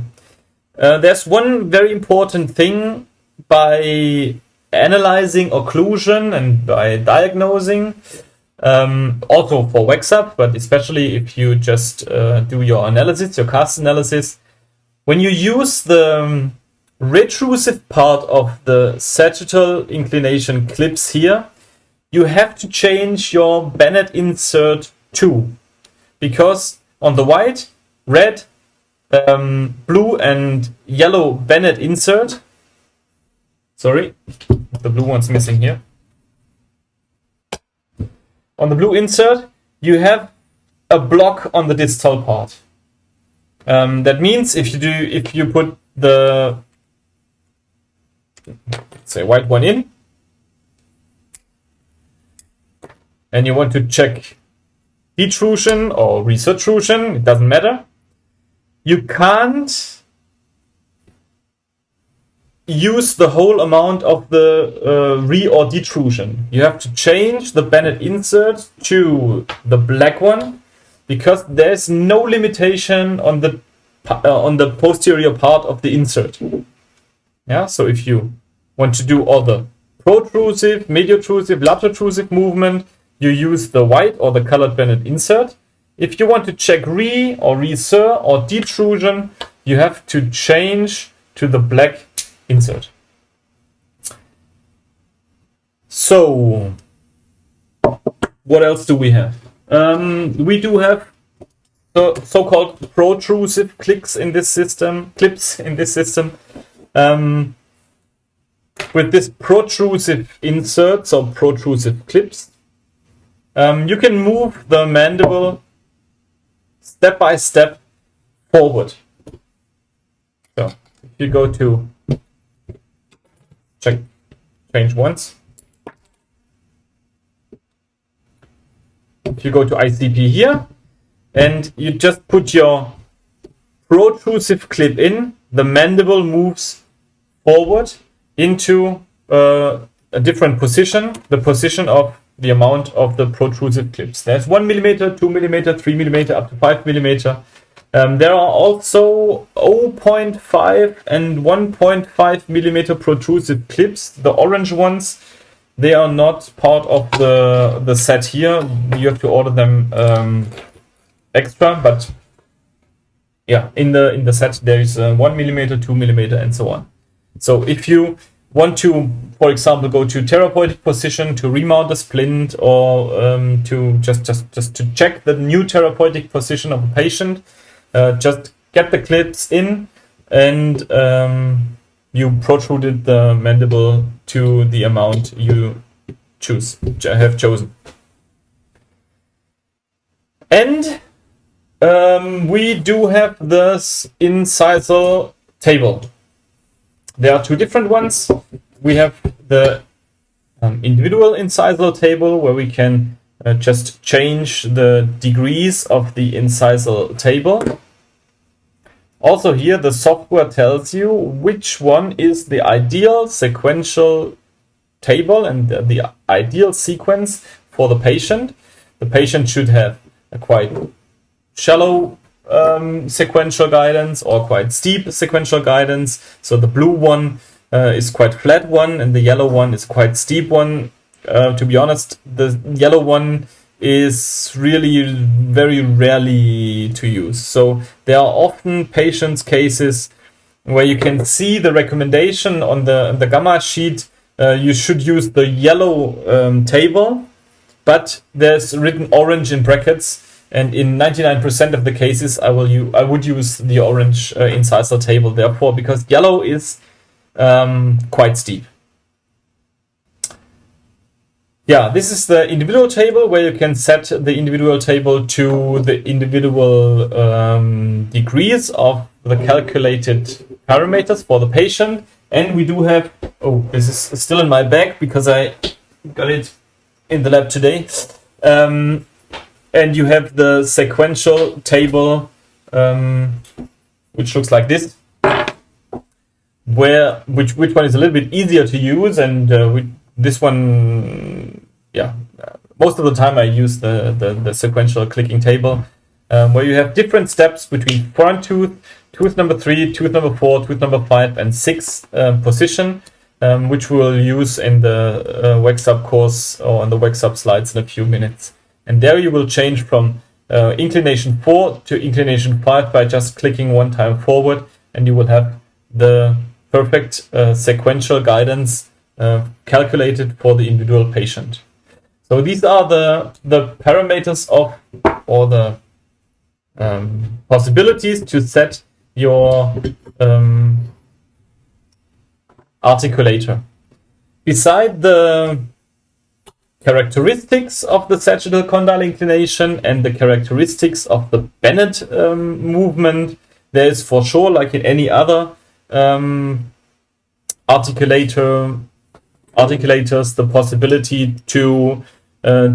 There's one very important thing by analyzing occlusion and by diagnosing, also for Waxup, but especially if you just do your analysis, your cast analysis. When you use the retrusive part of the sagittal inclination clips here, you have to change your Bennett insert too, because on the white, red, blue and yellow Bennett insert, sorry, the blue one's missing here. On the blue insert, you have a block on the distal part. That means if you put the, say, white one in, and you want to check detrusion or resurtrusion, it doesn't matter. You can't use the whole amount of the re or detrusion. You have to change the Bennett insert to the black one, because there's no limitation on the posterior part of the insert. Yeah, so if you want to do all the protrusive, mediotrusive, laterotrusive movement, you use the white or the colored Bennett insert. If you want to check re or resur or detrusion, you have to change to the black insert. So, what else do we have? We do have the so-called protrusive clips in this system. With this protrusive inserts or protrusive clips, you can move the mandible step by step forward. So if you go to change once, if you go to ICP here and you just put your protrusive clip in, the mandible moves forward into a different position, the position of the amount of the protrusive clips. There's 1 millimeter, 2 millimeter, 3 millimeter, up to 5 millimeter. There are also 0.5 and 1.5 millimeter protrusive clips. The orange ones, they are not part of the set here. You have to order them extra, but yeah, in the set there is 1 millimeter, 2 millimeter, and so on. So if you want to, for example, go to therapeutic position to remount the splint, or to just to check the new therapeutic position of a patient, just get the clips in and you protruded the mandible to the amount you have chosen. And we do have this incisal table. There are two different ones. We have the individual incisal table, where we can just change the degrees of the incisal table. Also here, the software tells you which one is the ideal sequential table and the ideal sequence for the patient. The patient should have a quite shallow sequential guidance or quite steep sequential guidance. So the blue one is quite flat one, and the yellow one is quite steep one. To be honest, the yellow one is really very rarely to use. So there are often patients cases where you can see the recommendation on the gamma sheet. You should use the yellow table, but there's written orange in brackets. And in 99% of the cases, I would use the orange incisal table. Therefore, because yellow is quite steep. Yeah, this is the individual table where you can set the individual table to the individual degrees of the calculated parameters for the patient. And we do have, oh, this is still in my bag because I got it in the lab today. And you have the sequential table, which looks like this, which one is a little bit easier to use, and this one, yeah, most of the time I use the sequential clicking table, where you have different steps between front tooth, tooth number 3, tooth number 4, tooth number 5, and 6 position, which we'll use in the Waxup course or on the Waxup slides in a few minutes. And there you will change from inclination 4 to inclination 5 by just clicking one time forward, and you will have the perfect sequential guidance calculated for the individual patient. So these are the parameters of, or the possibilities to set your articulator. Beside the characteristics of the sagittal condyle inclination and the characteristics of the Bennett movement, there is for sure, like in any other articulators, the possibility to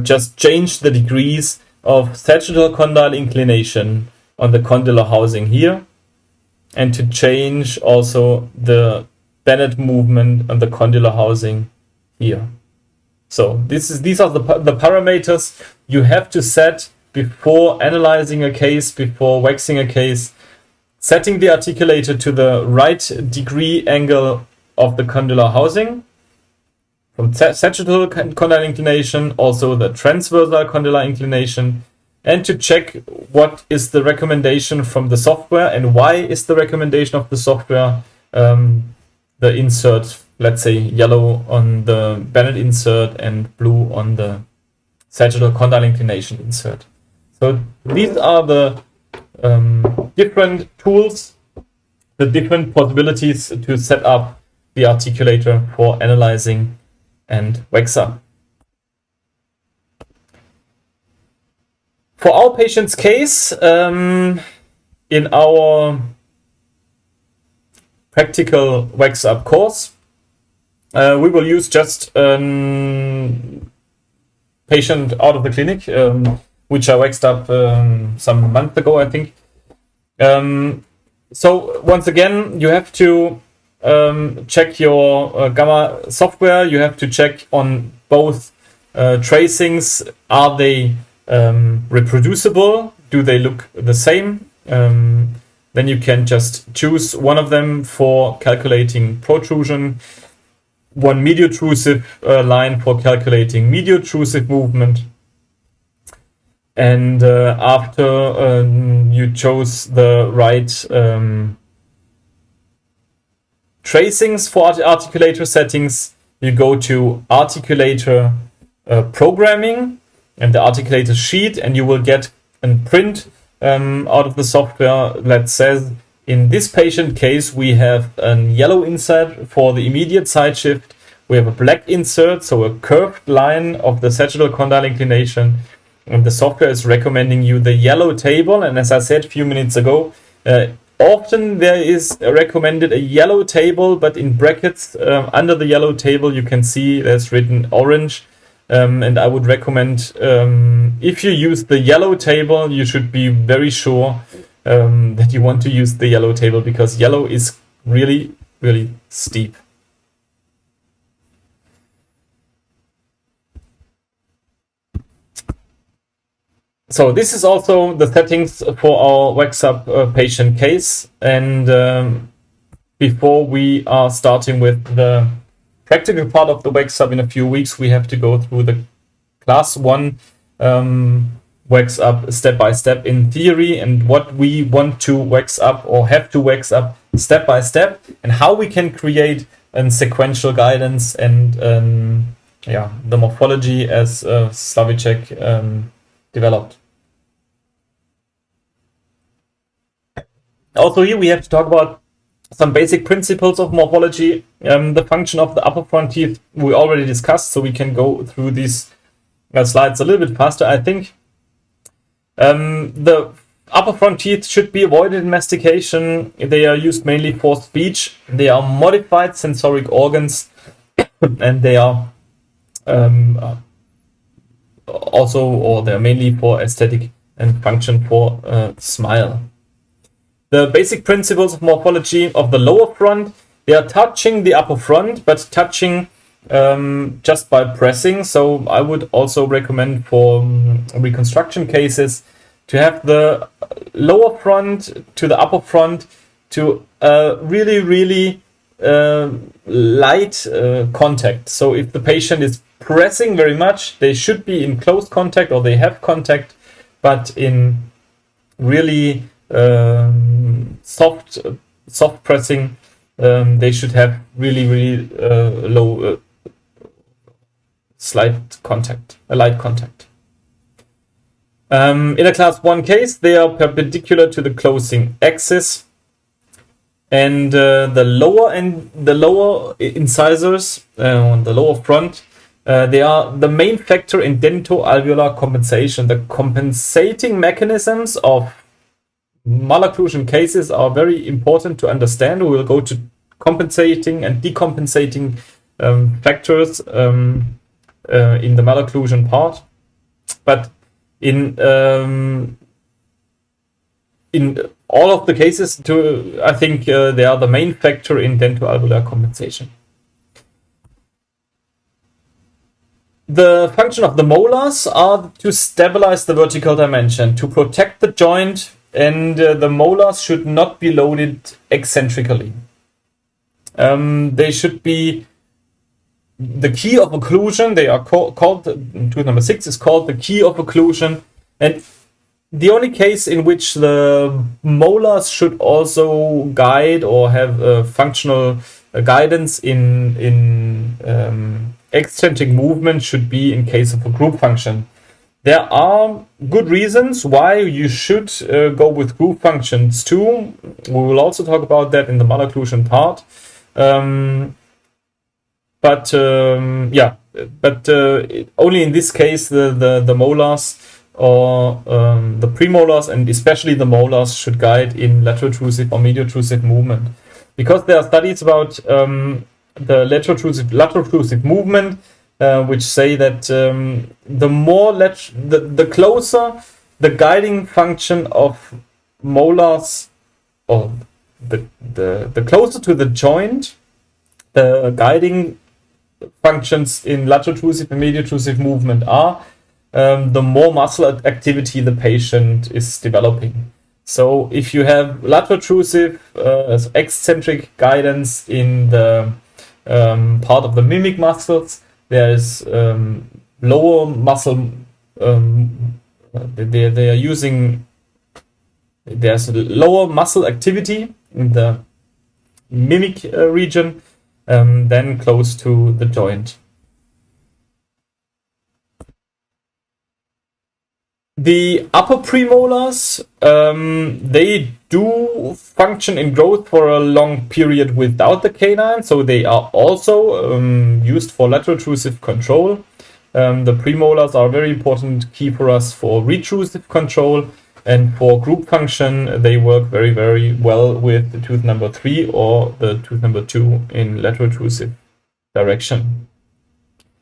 just change the degrees of sagittal condyle inclination on the condylar housing here, and to change also the Bennett movement on the condylar housing here. So these are the parameters you have to set before analyzing a case, before waxing a case, setting the articulator to the right degree angle of the condylar housing, from sagittal condyle inclination, also the transversal condylar inclination, and to check what is the recommendation from the software and why is the recommendation of the software the insert, let's say yellow on the Bennett insert and blue on the sagittal condyle inclination insert. So these are the different tools, the different possibilities to set up the articulator for analyzing and Waxup. For our patient's case, in our practical Waxup course, we will use just a patient out of the clinic, which I waxed up some month ago, I think. So once again, you have to check your gamma software. You have to check on both tracings. Are they reproducible? Do they look the same? Then you can just choose one of them for calculating protrusion, one mediotrusive line for calculating mediotrusive movement. And after you chose the right tracings for articulator settings, you go to articulator programming and the articulator sheet, and you will get a print out of the software that says, in this patient case, we have a yellow insert for the immediate side shift. We have a black insert, so a curved line of the sagittal condyle inclination. And the software is recommending you the yellow table. And as I said a few minutes ago, often there is recommended a yellow table, but in brackets under the yellow table, you can see there's written orange. And I would recommend, if you use the yellow table, you should be very sure that you want to use the yellow table, because yellow is really, really steep. So this is also the settings for our Waxup patient case. And before we are starting with the practical part of the Waxup in a few weeks, we have to go through the class 1 Waxup step by step in theory, and what we want to wax up or have to wax up step by step, and how we can create a sequential guidance and the morphology as Slavicek developed. Also here we have to talk about some basic principles of morphology. The function of the upper front teeth we already discussed, so we can go through these slides a little bit faster, I think. The upper front teeth should be avoided in mastication. They are used mainly for speech. They are modified sensoric organs, and they are they're mainly for aesthetic and function for smile. The basic principles of morphology of the lower front, they are touching the upper front, but touching just by pressing. So I would also recommend for reconstruction cases to have the lower front to the upper front to really light contact. So if the patient is pressing very much, they should be in close contact or they have contact, but in really soft pressing, they should have really low light contact. In a class 1 case, they are perpendicular to the closing axis, and the lower incisors on the lower front, they are the main factor in dentoalveolar compensation. The compensating mechanisms of malocclusion cases are very important to understand. We will go to compensating and decompensating factors in the malocclusion part, but in all of the cases, I think they are the main factor in dentoalveolar compensation. The function of the molars are to stabilize the vertical dimension, to protect the joint, and the molars should not be loaded eccentrically. They should be the key of occlusion. They are called tooth number 6 is called the key of occlusion, and the only case in which the molars should also guide or have functional guidance in eccentric movement should be in case of a group function. There are good reasons why you should go with group functions too. We will also talk about that in the malocclusion part. But only in this case the molars or the premolars and especially the molars should guide in lateral-otrusive or medial-otrusive movement, because there are studies about the lateral-otrusive movement which say that the closer the guiding function of molars, or the closer to the joint the guiding functions in lateral-otrusive and medial-otrusive movement are, the more muscle activity the patient is developing. So if you have lateral-otrusive eccentric guidance in the part of the mimic muscles, there is lower muscle. They are using. There's lower muscle activity in the mimic region than close to the joint. The upper premolars, they do function in growth for a long period without the canine, so they are also used for lateral-otrusive control. The premolars are a very important key for us for retrusive control, and for group function they work very well with the tooth number 3 or the tooth number 2 in lateral-otrusive direction.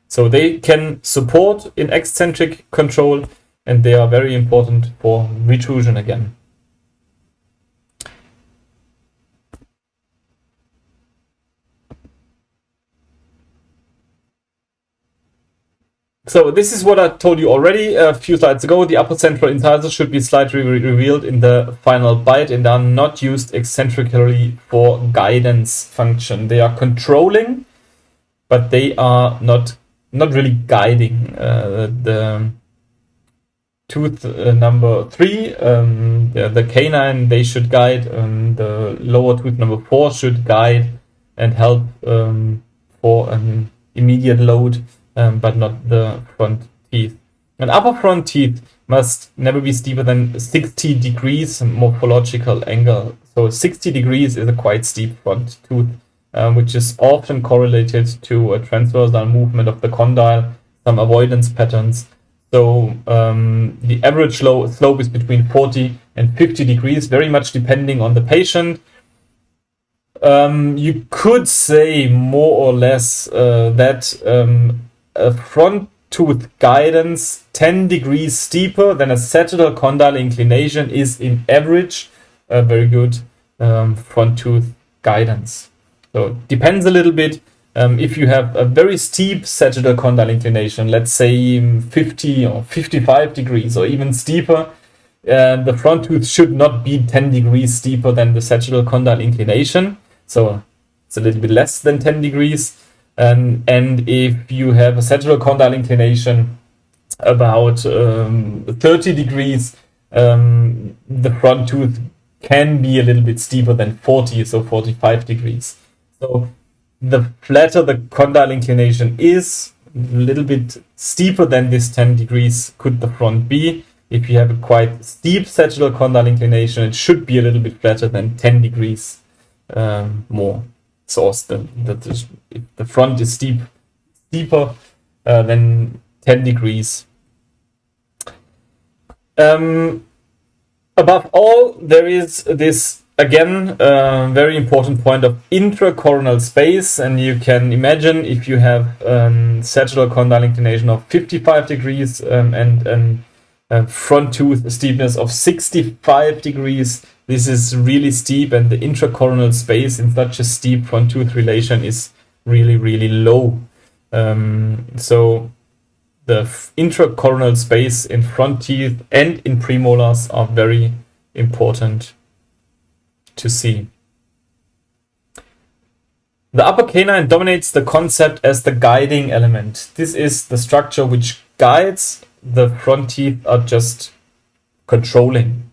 So they can support in eccentric control, and they are very important for retrusion again. So this is what I told you already a few slides ago. The upper central incisors should be slightly revealed in the final bite and are not used eccentrically for guidance function. They are controlling, but they are not really guiding. The tooth number 3, the canine, they should guide. The lower tooth number 4 should guide and help for an immediate load, but not the front teeth. An upper front teeth must never be steeper than 60 degrees morphological angle. So 60 degrees is a quite steep front tooth, which is often correlated to a transversal movement of the condyle, some avoidance patterns. So the average slope is between 40 and 50 degrees, very much depending on the patient. You could say more or less that a front tooth guidance 10 degrees steeper than a sagittal condyle inclination is in average a very good front tooth guidance. So it depends a little bit. If you have a very steep sagittal condyle inclination, let's say 50 or 55 degrees or even steeper, the front tooth should not be 10 degrees steeper than the sagittal condyle inclination. So it's a little bit less than 10 degrees. And if you have a sagittal condyle inclination about 30 degrees, the front tooth can be a little bit steeper than 40, so 45 degrees. So the flatter the condyle inclination is, a little bit steeper than this 10 degrees could the front be. If you have a quite steep sagittal condyle inclination, it should be a little bit flatter than 10 degrees more. So if the front is steeper than 10 degrees. Above all, there is this, again, very important point of intracoronal space, and you can imagine if you have sagittal condyle inclination of 55 degrees and front tooth steepness of 65 degrees, this is really steep, and the intracoronal space in such a steep front tooth relation is really, really low. So the intracoronal space in front teeth and in premolars are very important to see. The upper canine dominates the concept as the guiding element. This is the structure which guides. The front teeth are just controlling.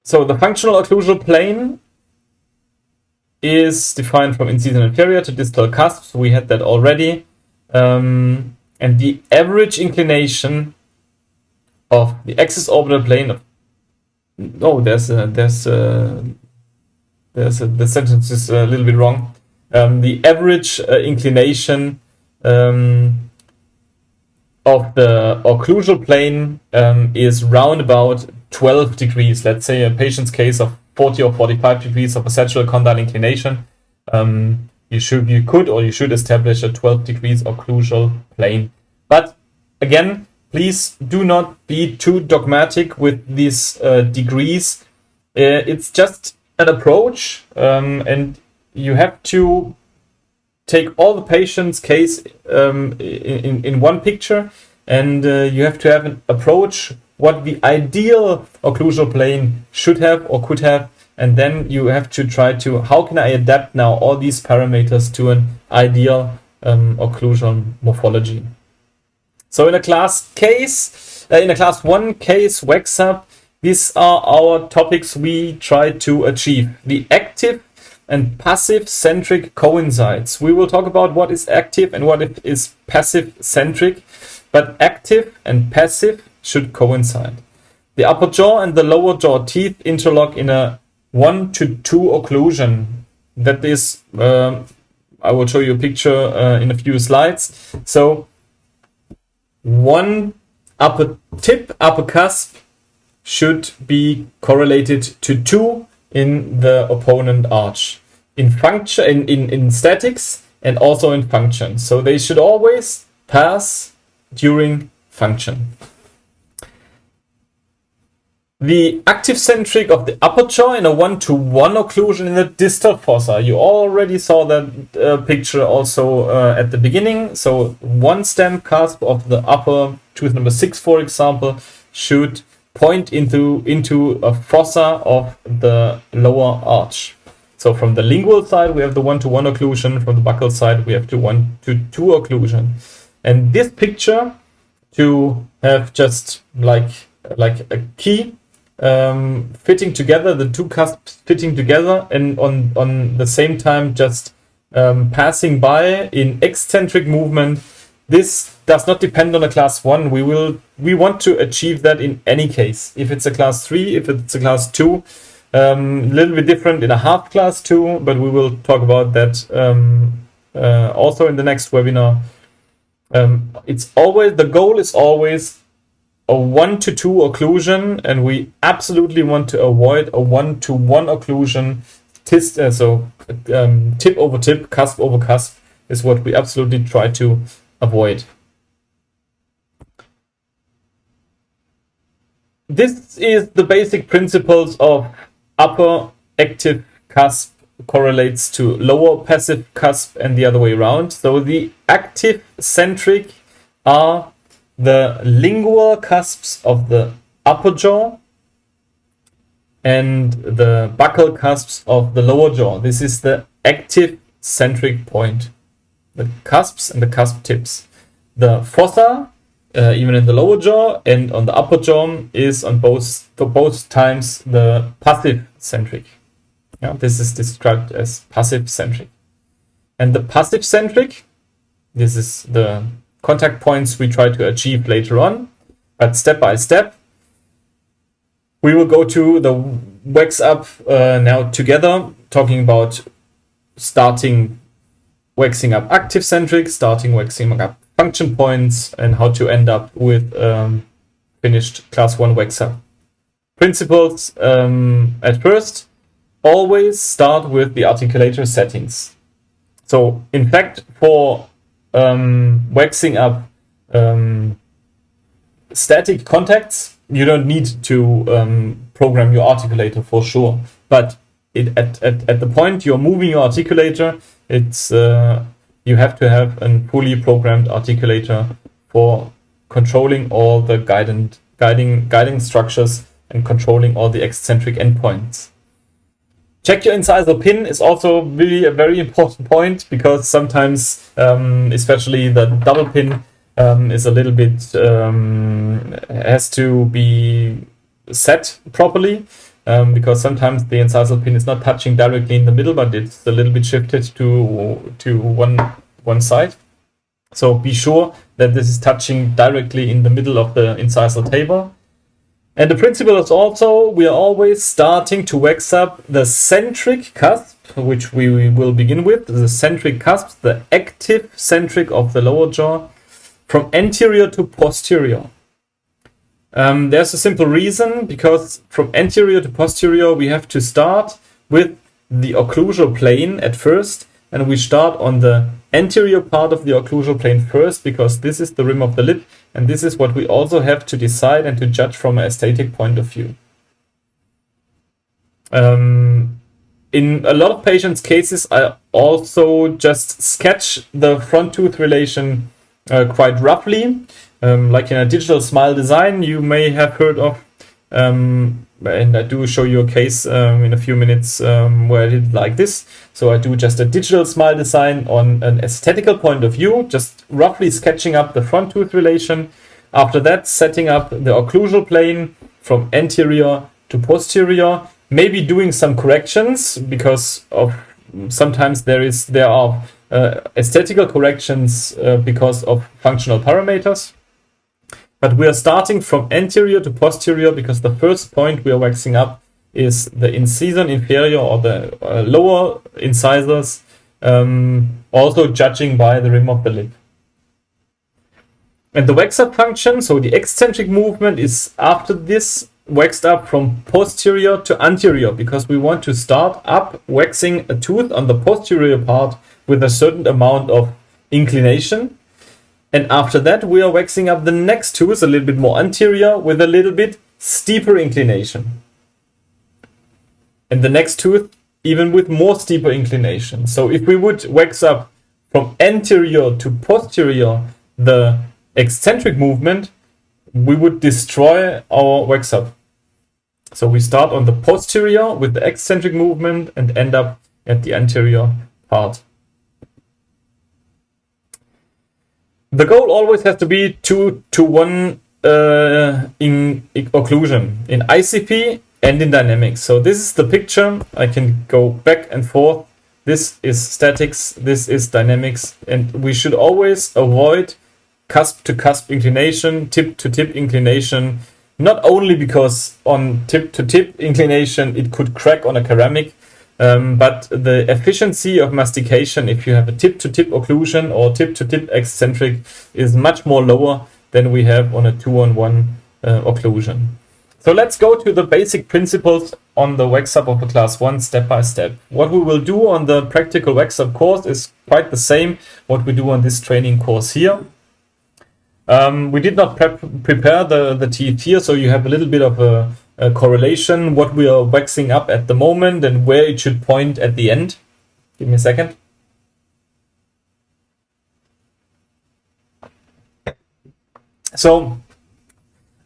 So the functional occlusal plane is defined from incision inferior to distal cusps. We had that already. And the average inclination of the axis orbital plane of... No, the sentence is a little bit wrong. The average inclination of the occlusal plane is round about 12 degrees. Let's say a patient's case of 40 or 45 degrees of a sagittal condyle inclination. You should establish a 12 degrees occlusal plane. But again, please do not be too dogmatic with these degrees. It's just an approach, and you have to take all the patient's case in one picture, and you have to have an approach what the ideal occlusal plane should have or could have, and then you have to try to, how can I adapt now all these parameters to an ideal occlusal morphology. So in a class 1 case, Waxup, these are our topics we try to achieve. The active and passive centric coincides. We will talk about what is active and what is passive centric, but active and passive should coincide. The upper jaw and the lower jaw teeth interlock in a 1-to-2 occlusion. That is, I will show you a picture in a few slides. So one upper cusp should be correlated to 2 in the opponent arch, in function, in statics, and also in function. So they should always pass during function. The active centric of the upper jaw in a 1-to-1 occlusion in the distal fossa. You already saw that picture also at the beginning. So one stem cusp of the upper tooth number 6, for example, should point into a fossa of the lower arch. So from the lingual side, we have the 1-to-1 occlusion. From the buccal side, we have the 1-to-2 occlusion. And this picture, to have just like a key fitting together, the two cusps fitting together, and on the same time just passing by in eccentric movement. This does not depend on a class 1. We want to achieve that in any case. If it's a class 3, if it's a class 2, a little bit different in a half class 2, but we will talk about that also in the next webinar. The goal is always a 1-to-2 occlusion, and we absolutely want to avoid a 1-to-1 occlusion. Tip over tip, cusp over cusp is what we absolutely try to avoid. This is the basic principles of upper active cusp correlates to lower passive cusp and the other way around. So the active centric are the lingual cusps of the upper jaw and the buccal cusps of the lower jaw. This is the active centric point. The cusps and the cusp tips. The fossa, even in the lower jaw and on the upper jaw, is on both times the passive centric. Yeah, this is described as passive centric. And the passive centric, this is the contact points we try to achieve later on, but step by step. We will go to the Waxup now together, talking about starting waxing up active centric, starting waxing up function points, and how to end up with finished class 1 Waxup. Principles at first, always start with the articulator settings. So in fact, for waxing up static contacts, you don't need to program your articulator for sure. But at the point you're moving your articulator, it's you have to have a fully programmed articulator for controlling all the guiding structures and controlling all the eccentric endpoints. Check your incisor pin is also really a very important point, because sometimes, especially the double pin, is a little bit has to be set properly, because sometimes the incisor pin is not touching directly in the middle, but it's a little bit shifted to one side. So be sure that this is touching directly in the middle of the incisor table. And the principle is also, we are always starting to wax up the centric cusp, which we will begin with, the centric cusp, the active centric of the lower jaw, from anterior to posterior. There's a simple reason, because from anterior to posterior, we have to start with the occlusal plane at first, and we start on the anterior part of the occlusal plane first, because this is the rim of the lip, and this is what we also have to decide and to judge from an aesthetic point of view. In a lot of patients' cases, I also just sketch the front tooth relation quite roughly, like in a digital smile design you may have heard of. And I do show you a case in a few minutes where I did like this. So I do just a digital smile design on an aesthetical point of view, just roughly sketching up the front tooth relation. After that, setting up the occlusal plane from anterior to posterior, maybe doing some corrections, because of sometimes there are aesthetical corrections because of functional parameters. But we are starting from anterior to posterior, because the first point we are waxing up is the incisor inferior, or the lower incisors, also judging by the rim of the lip. And the wax-up function, so the eccentric movement, is after this waxed up from posterior to anterior, because we want to start up waxing a tooth on the posterior part with a certain amount of inclination. And after that, we are waxing up the next tooth a little bit more anterior with a little bit steeper inclination. And the next tooth even with more steeper inclination. So if we would wax up from anterior to posterior the eccentric movement, we would destroy our wax up. So we start on the posterior with the eccentric movement and end up at the anterior part. The goal always has to be 2-to-1 in occlusion in ICP and in dynamics. So this is the picture. I can go back and forth. This is statics, this is dynamics, and we should always avoid cusp to cusp inclination, tip to tip inclination, not only because on tip to tip inclination it could crack on a ceramic, but the efficiency of mastication, if you have a tip to tip occlusion or tip to tip eccentric, is much more lower than we have on a 2-on-1 occlusion. So let's go to the basic principles on the Waxup of the class 1 step by step. What we will do on the practical Waxup course is quite the same what we do on this training course here. We did not prepare the teeth here, so you have a little bit of a correlation, what we are waxing up at the moment and where it should point at the end. Give me a second. So,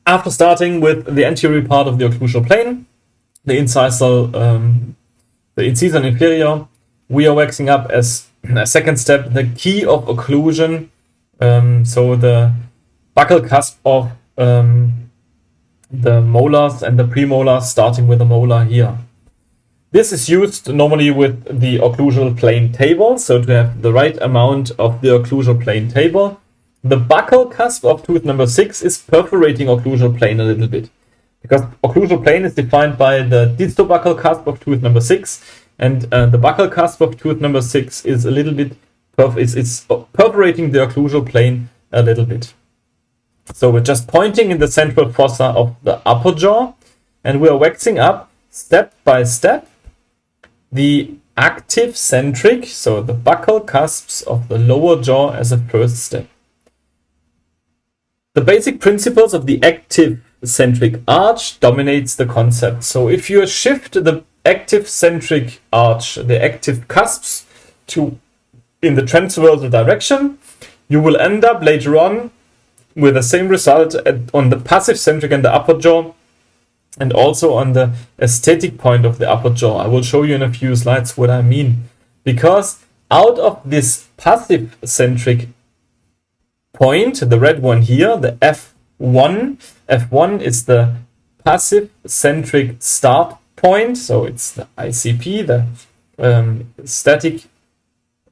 after starting with the anterior part of the occlusal plane, the incisal, the incisor and inferior, we are waxing up as a second step the key of occlusion, so the buccal cusp of the molars and the premolars, starting with the molar here. This is used normally with the occlusal plane table, so to have the right amount of the occlusal plane table. The buccal cusp of tooth number 6 is perforating occlusal plane a little bit, because occlusal plane is defined by the distobuccal cusp of tooth number 6, and the buccal cusp of tooth number 6 is a little bit it's perforating the occlusal plane a little bit. So we're just pointing in the central fossa of the upper jaw, and we are waxing up step by step the active centric, so the buccal cusps of the lower jaw as a first step. The basic principles of the active centric arch dominates the concept. So if you shift the active centric arch, the active cusps, in the transversal direction, you will end up later on with the same result on the passive centric and the upper jaw, and also on the aesthetic point of the upper jaw. I will show you in a few slides what I mean. Because out of this passive centric point, the red one here, the F1 is the passive centric start point, so it's the ICP, the static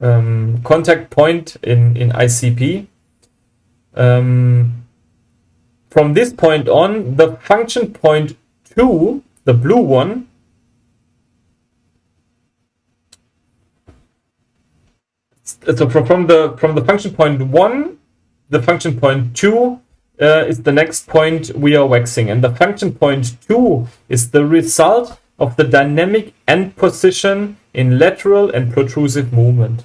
contact point in ICP. From this point on, the function point 2, the blue one, so from the function point 1, the function point 2 is the next point we are waxing, and the function point 2 is the result of the dynamic end position in lateral and protrusive movement.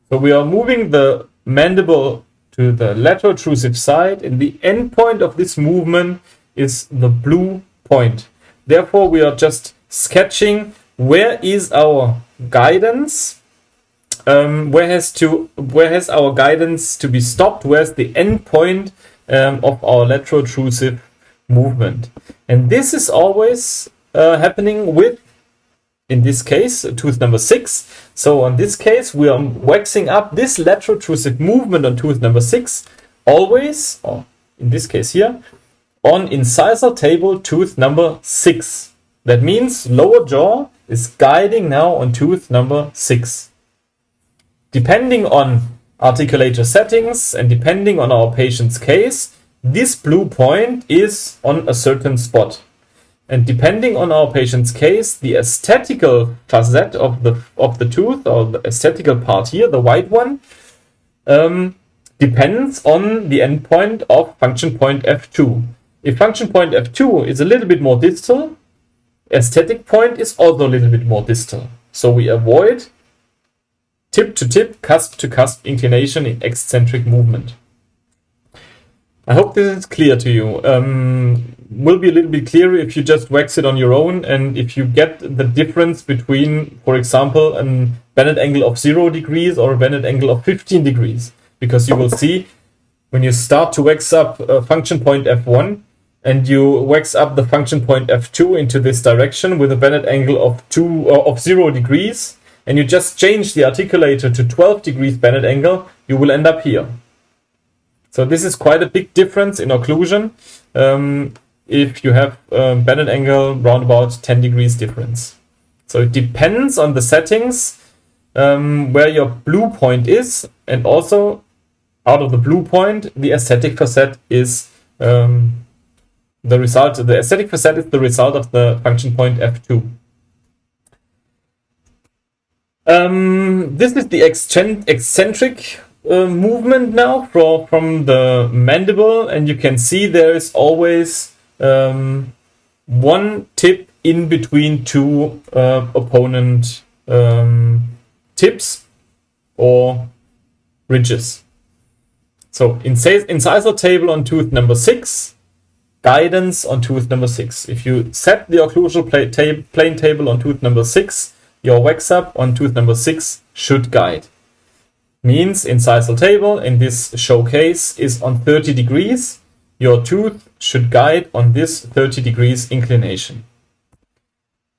So we are moving the mandible to the lateral protrusive side, and the end point of this movement is the blue point. Therefore, we are just sketching where is our guidance. Where has our guidance to be stopped? Where's the end point of our lateral protrusive movement? And this is always happening with, in this case, tooth number 6. So on this case, we are waxing up this lateral protrusive movement on tooth number 6, always, or in this case here, on incisal table tooth number 6. That means lower jaw is guiding now on tooth number 6. Depending on articulator settings and depending on our patient's case, this blue point is on a certain spot. And depending on our patient's case, the aesthetical facet of the tooth, or the aesthetical part here, the white one, depends on the endpoint of function point F2. If function point F2 is a little bit more distal, aesthetic point is also a little bit more distal. So we avoid tip to tip, cusp to cusp inclination in eccentric movement. I hope this is clear to you. will be a little bit clearer if you just wax it on your own, and if you get the difference between, for example, a Bennett angle of 0 degrees or a Bennett angle of 15 degrees. Because you will see when you start to wax up function point f1 and you wax up the function point f2 into this direction with a Bennett angle of 0 degrees, and you just change the articulator to 12 degrees Bennett angle, you will end up here. So this is quite a big difference in occlusion if you have Bennett angle round about 10 degrees difference. So it depends on the settings where your blue point is, and also out of the blue point, the aesthetic facet is the result. The aesthetic facet is the result of the function point f2. This is the eccentric movement now from the mandible, and you can see there is always one tip in between two opponent tips or ridges. So incisal table on tooth number 6, guidance on tooth number 6. If you set the occlusal plane table on tooth number 6, your Waxup on tooth number 6 should guide. Means incisal table in this showcase is on 30 degrees. Your tooth should guide on this 30 degrees inclination.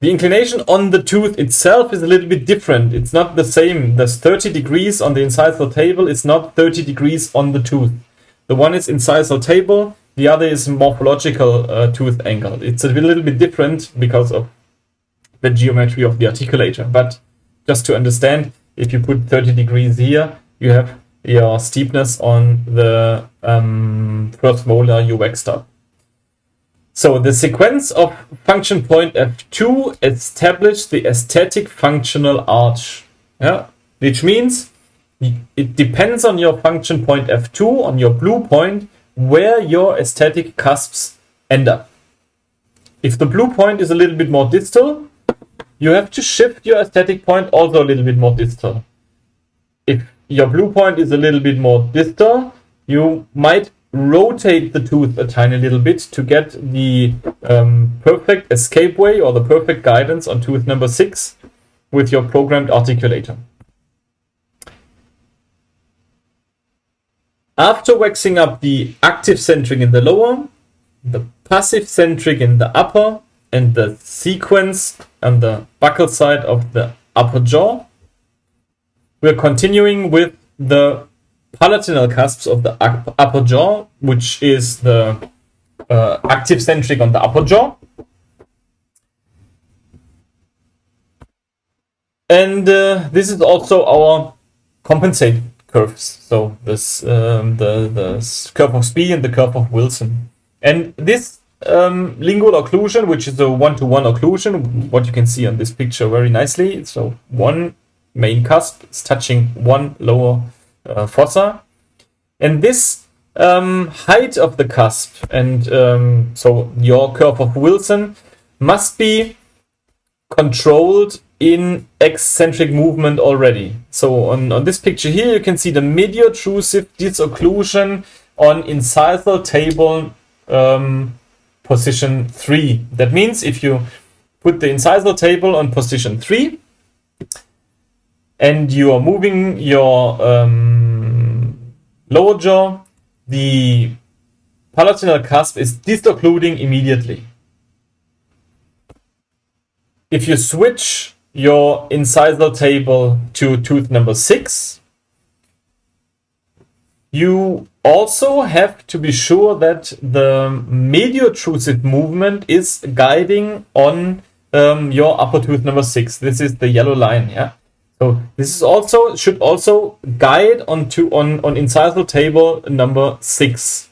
The inclination on the tooth itself is a little bit different. It's not the same. There's 30 degrees on the incisal table. It's not 30 degrees on the tooth. The one is incisal table. The other is morphological tooth angle. It's a little bit different because of the geometry of the articulator. But just to understand, if you put 30 degrees here, you have your steepness on the first molar you waxed up. So the sequence of function point f2 established the aesthetic functional arch. Yeah? Which means it depends on your function point f2, on your blue point, where your aesthetic cusps end up. If the blue point is a little bit more distal, you have to shift your aesthetic point also a little bit more distal. If your blue point is a little bit more distal, you might rotate the tooth a tiny little bit to get the perfect escape way or the perfect guidance on tooth number 6 with your programmed articulator. After waxing up the active centric in the lower, the passive centric in the upper, and the sequence on the buccal side of the upper jaw, we're continuing with the palatinal cusps of the upper jaw, which is the active centric on the upper jaw. And this is also our compensate curves. So this the curve of Spee and the curve of Wilson. And this lingual occlusion, which is a one-to-one occlusion, what you can see on this picture very nicely. So one main cusp is touching one lower fossa, and this height of the cusp and so your curve of Wilson must be controlled in eccentric movement already. So on this picture here you can see the mediotrusive disocclusion on incisal table position 3. That means if you put the incisal table on position 3 and you are moving your lower jaw, the palatinal cusp is disoccluding immediately. If you switch your incisal table to tooth number 6, you also have to be sure that the mediotrusive movement is guiding on your upper tooth number 6. This is the yellow line, yeah. So this is also should also guide on incisal table number 6,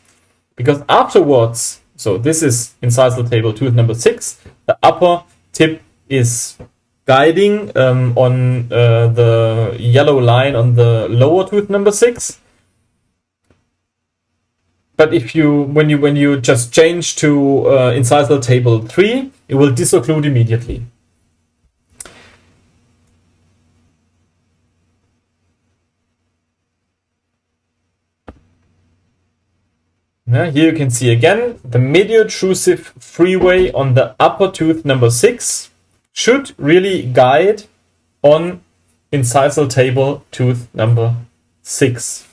because afterwards, so this is incisal table tooth number 6. The upper tip is guiding on the yellow line on the lower tooth number 6. But if when you just change to incisal table 3, it will disocclude immediately. Here you can see again the medio-intrusive freeway on the upper tooth number 6 should really guide on incisal table tooth number 6.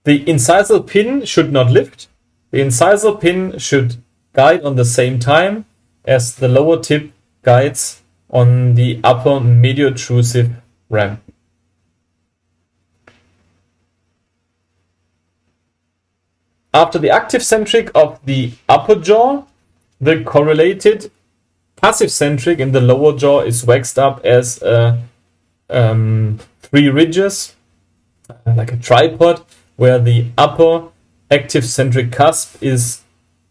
The incisal pin should not lift. The incisal pin should guide on the same time as the lower tip guides on the upper medio-intrusive ramp. After the active centric of the upper jaw, the correlated passive centric in the lower jaw is waxed up as 3 ridges, like a tripod, where the upper active centric cusp is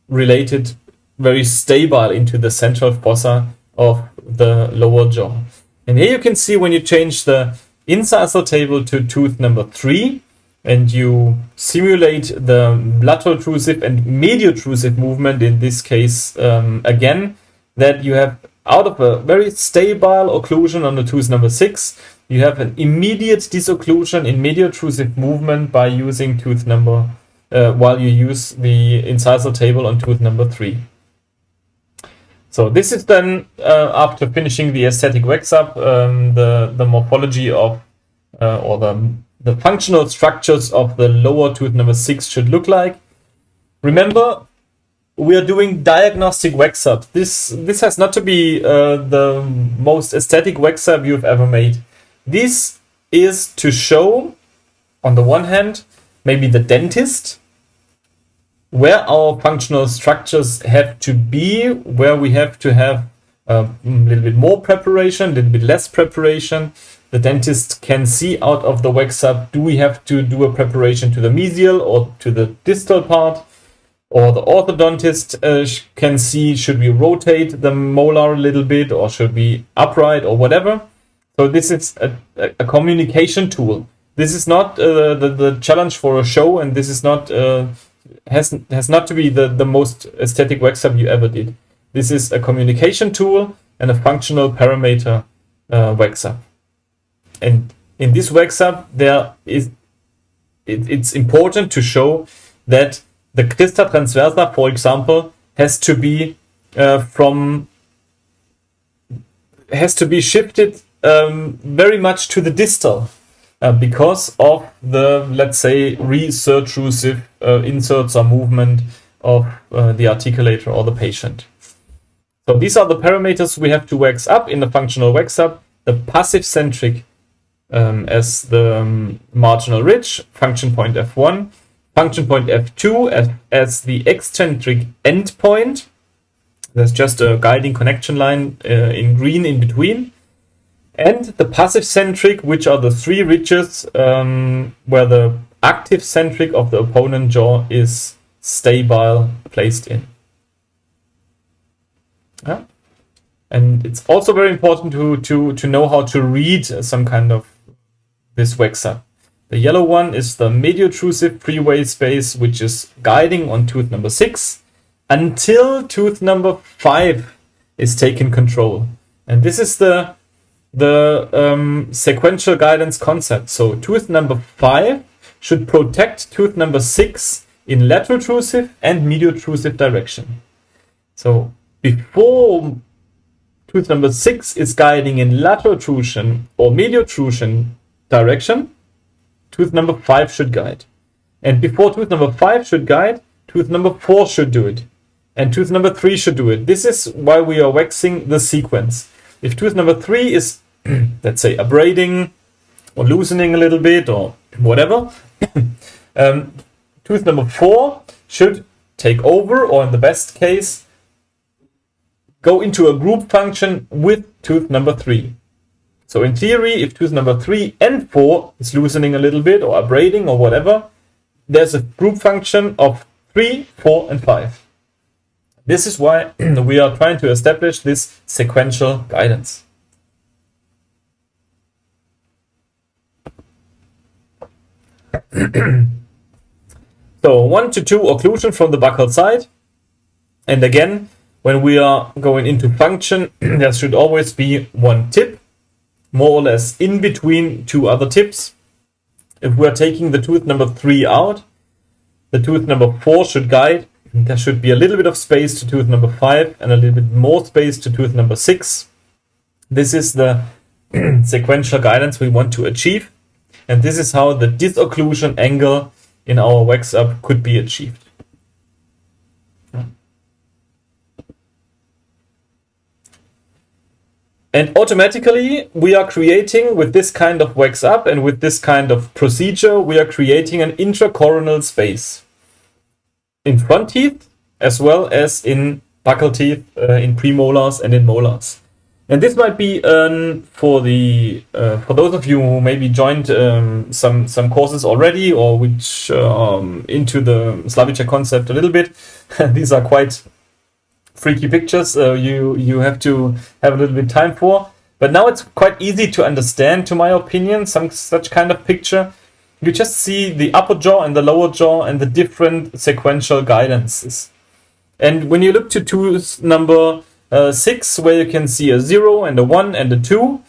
related very stable into the central fossa of the lower jaw. And here you can see when you change the incisal table to tooth number 3, and you simulate the lateral intrusive and medial intrusive movement, in this case, again, that you have out of a very stable occlusion on the tooth number 6, you have an immediate disocclusion in medial intrusive movement by using tooth number, while you use the incisal table on tooth number 3. So this is then, after finishing the aesthetic Waxup, the morphology of, or the functional structures of the lower tooth number 6 should look like. Remember, we are doing diagnostic Waxup. This has not to be the most aesthetic Waxup you've ever made. This is to show, on the one hand, maybe the dentist, where our functional structures have to be, where we have to have a little bit more preparation, a little bit less preparation. The dentist can see out of the Waxup, do we have to do a preparation to the mesial or to the distal part? Or the orthodontist can see, should we rotate the molar a little bit, or should we upright, or whatever. So this is a communication tool. This is not the challenge for a show, and this is not has not to be the most aesthetic Waxup you ever did. This is a communication tool and a functional parameter Waxup. And in this Waxup, it's important to show that the crista transversa, for example, has to be shifted very much to the distal because of the, let's say, resurtrusive inserts or movement of the articulator or the patient. So these are the parameters we have to wax up in the functional Waxup. The passive centric as the marginal ridge, function point F1, function point F2 as the eccentric endpoint. There's just a guiding connection line in green in between. And the passive centric, which are the 3 ridges where the active centric of the opponent jaw is stable placed in. Yeah. And it's also very important to know how to read some kind of this Waxup. The yellow one is the medio-intrusive freeway space, which is guiding on tooth number 6 until tooth number 5 is taken control. And this is the sequential guidance concept. So tooth number 5 should protect tooth number 6 in lateral intrusive and medial intrusive direction. So before tooth number 6 is guiding in lateral intrusion or medial intrusion direction, tooth number 5 should guide. And before tooth number 5 should guide, tooth number 4 should do it. And tooth number 3 should do it. This is why we are waxing the sequence. If tooth number 3 is, let's say, abrading or loosening a little bit or whatever, tooth number 4 should take over, or in the best case, go into a group function with tooth number 3. So in theory, if tooth number 3 and 4 is loosening a little bit or abrading or whatever, there's a group function of 3, 4, and 5. This is why we are trying to establish this sequential guidance. So 1 to 2 occlusion from the buccal side. And again, when we are going into function, there should always be one tip, more or less in between 2 other tips. If we're taking the tooth number 3 out, the tooth number 4 should guide. There should be a little bit of space to tooth number 5 and a little bit more space to tooth number 6. This is the sequential guidance we want to achieve. And this is how the disocclusion angle in our Waxup could be achieved. And automatically we are creating, with this kind of Waxup and with this kind of procedure, we are creating an intracoronal space in front teeth as well as in buccal teeth, in premolars and in molars. And this might be for those of you who maybe joined some courses already, or which into the Slavicek concept a little bit. These are quite freaky pictures. You have to have a little bit time for. But now it's quite easy to understand, to my opinion, some such kind of picture. You just see the upper jaw and the lower jaw and the different sequential guidances. And when you look to tooth number 6, where you can see a 0 and a 1 and a 2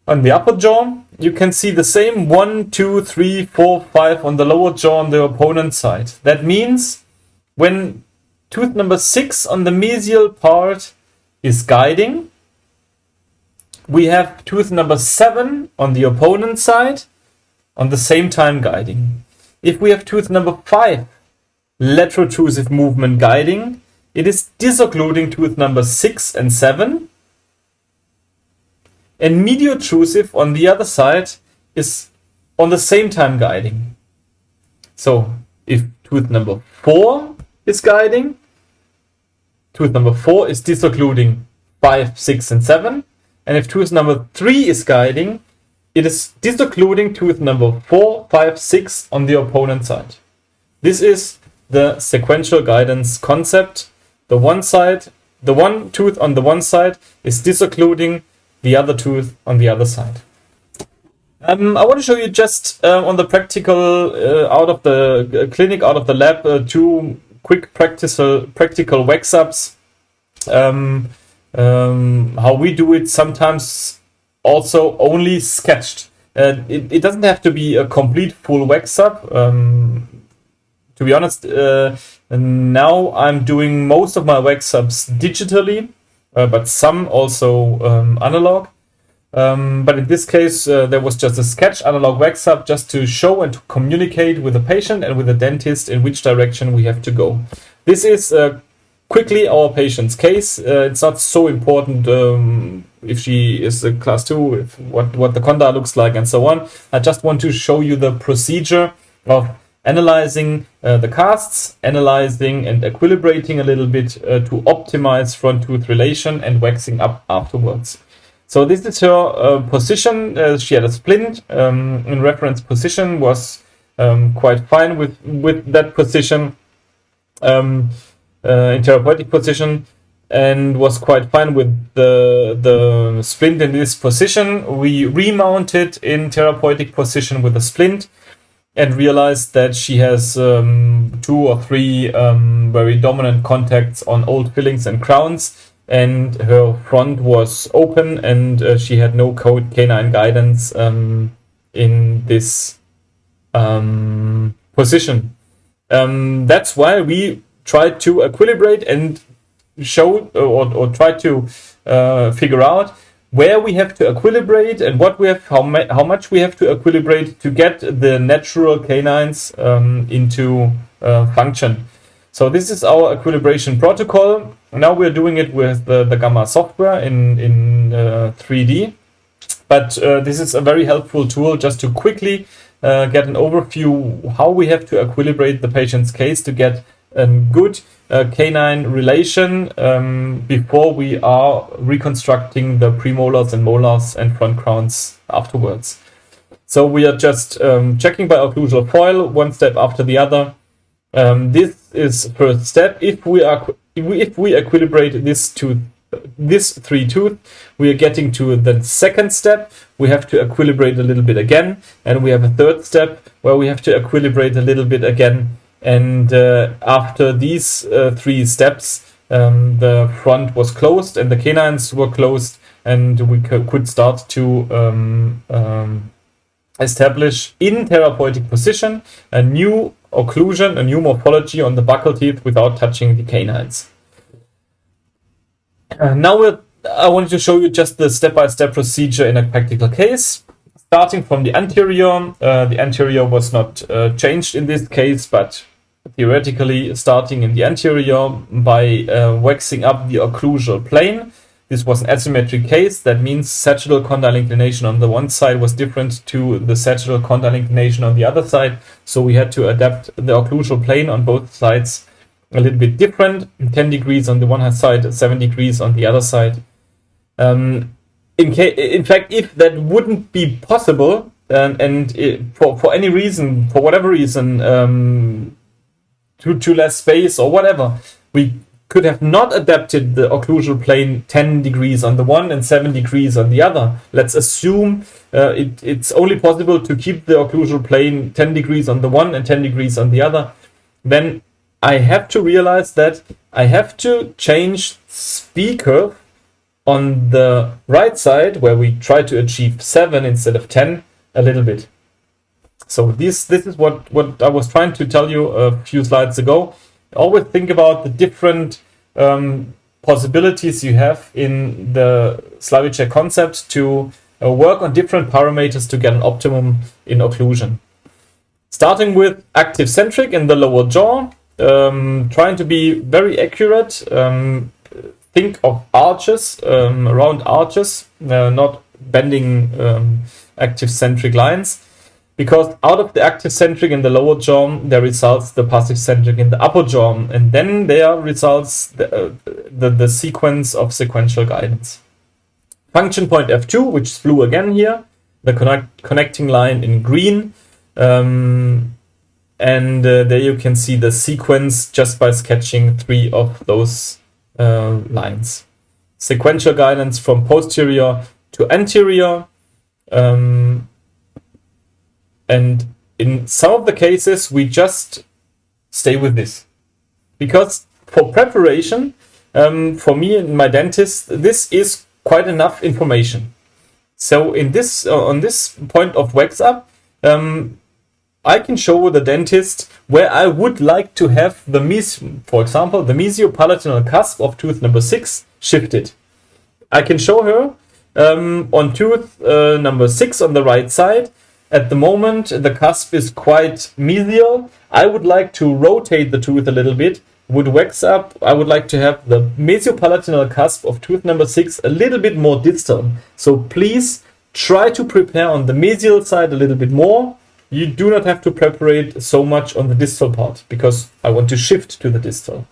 on the upper jaw, you can see the same 1, 2, 3, 4, 5 on the lower jaw on the opponent side. That means when tooth number 6 on the mesial part is guiding, we have tooth number 7 on the opponent side on the same time guiding. If we have tooth number 5 laterotrusive movement guiding, it is disoccluding tooth number 6 and 7, and mediotrusive on the other side is on the same time guiding. So if tooth number 4 is guiding, tooth number 4 is disoccluding 5, 6 and 7, and if tooth number 3 is guiding, it is disoccluding tooth number 4, 5, 6 on the opponent side. This is the sequential guidance concept. The one tooth on the one side is disoccluding the other tooth on the other side. I want to show you just on the practical, out of the clinic, out of the lab, 2 quick practical Waxups. How we do it, sometimes also only sketched. It doesn't have to be a complete full Waxup. To be honest, now I'm doing most of my Waxups digitally, but some also analog. But in this case, there was just a sketch analog Waxup just to show and to communicate with the patient and with the dentist in which direction we have to go. This is quickly our patient's case. It's not so important if she is a class 2, what the conda looks like and so on. I just want to show you the procedure of analyzing the casts, analyzing and equilibrating a little bit to optimize front tooth relation and waxing up afterwards. So this is her position. She had a splint in reference position, was quite fine with that position, in therapeutic position, and was quite fine with the splint in this position. We remounted in therapeutic position with a splint and realized that she has 2 or 3 very dominant contacts on old fillings and crowns, and her front was open, and she had no canine guidance in this position. That's why we tried to equilibrate and show or try to figure out where we have to equilibrate and what we have, how much we have to equilibrate to get the natural canines into function. So this is our equilibration protocol. Now we're doing it with the Gamma software in 3D. But this is a very helpful tool just to quickly get an overview how we have to equilibrate the patient's case to get a good canine relation before we are reconstructing the premolars and molars and front crowns afterwards. So we are just checking by occlusal foil, one step after the other. This is first step. If we equilibrate this 3 tooth, we are getting to the second step. We have to equilibrate a little bit again, and we have a third step where we have to equilibrate a little bit again. And after these 3 steps, the front was closed and the canines were closed, and we could start to establish in therapeutic position a new occlusion, a new morphology on the buccal teeth without touching the canines. Now I wanted to show you just the step-by-step procedure in a practical case. Starting from the anterior was not changed in this case, but theoretically starting in the anterior by waxing up the occlusal plane. This was an asymmetric case. That means sagittal condyle inclination on the one side was different to the sagittal condyle inclination on the other side. So we had to adapt the occlusal plane on both sides a little bit different. 10 degrees on the one side, 7 degrees on the other side. In fact, if that wouldn't be possible, for any reason, for whatever reason, too less space or whatever, we could have not adapted the occlusal plane 10 degrees on the one and 7 degrees on the other. Let's assume it's only possible to keep the occlusal plane 10 degrees on the one and 10 degrees on the other. Then I have to realize that I have to change speed curve on the right side, where we try to achieve 7 instead of 10, a little bit. So this is what I was trying to tell you a few slides ago. Always think about the different possibilities you have in the Slavicek concept to work on different parameters to get an optimum in occlusion. Starting with active centric in the lower jaw, trying to be very accurate. Think of arches, round arches, not bending active centric lines. Because out of the active centric in the lower jaw, there results the passive centric in the upper jaw, and then there results the sequence of sequential guidance. Function point F2, which is blue again here, the connecting line in green, and there you can see the sequence just by sketching 3 of those lines. Sequential guidance from posterior to anterior. And in some of the cases, we just stay with this. Because for preparation, for me and my dentist, this is quite enough information. So in this, on this point of Waxup, I can show the dentist where I would like to have the for example, the mesiopalatinal cusp of tooth number 6 shifted. I can show her on tooth number 6 on the right side. At the moment, the cusp is quite mesial. I would like to rotate the tooth a little bit. With Waxup, I would like to have the mesiopalatinal cusp of tooth number 6 a little bit more distal. So please try to prepare on the mesial side a little bit more. You do not have to prepare so much on the distal part, because I want to shift to the distal.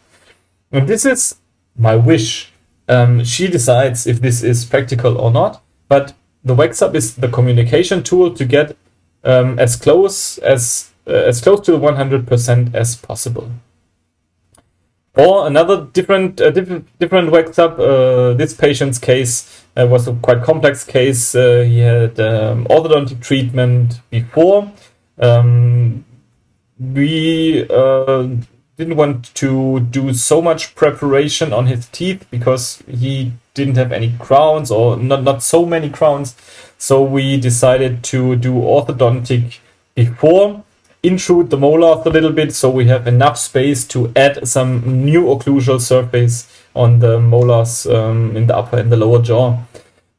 And this is my wish. She decides if this is practical or not, but the Waxup is the communication tool to get as close to 100% as possible. Or another different Waxup. This patient's case was a quite complex case. He had orthodontic treatment before. We didn't want to do so much preparation on his teeth because he didn't have any crowns, or not so many crowns. So we decided to do orthodontic before, intrude the molars a little bit, so we have enough space to add some new occlusal surface on the molars in the upper and the lower jaw.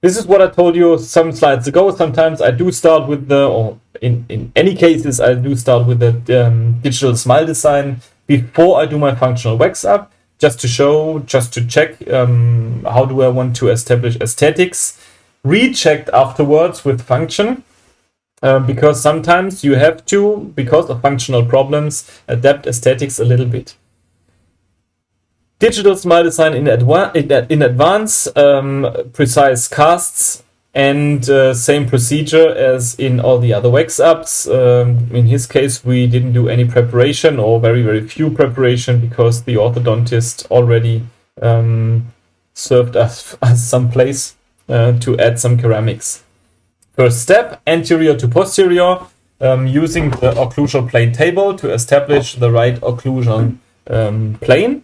This is what I told you some slides ago. Sometimes I do start with or in any cases, I do start with the digital smile design before I do my functional Waxup, just to show, just to check how do I want to establish aesthetics. Rechecked afterwards with function, because sometimes you have to, because of functional problems, adapt aesthetics a little bit. Digital smile design in advance, precise casts, and same procedure as in all the other Waxups. In his case, we didn't do any preparation, or very, very few preparation, because the orthodontist already served us some place to add some ceramics. First step, anterior to posterior, using the occlusal plane table to establish the right occlusal plane.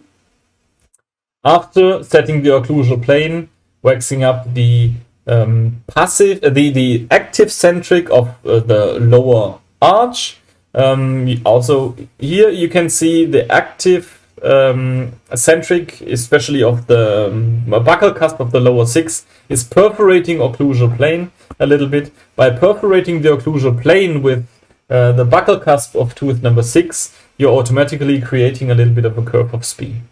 After setting the occlusal plane, waxing up the the active centric of the lower arch, Also here you can see the active centric, especially of the buccal cusp of the lower 6, is perforating occlusal plane a little bit. By perforating the occlusal plane with the buccal cusp of tooth number 6, you're automatically creating a little bit of a curve of SPIE.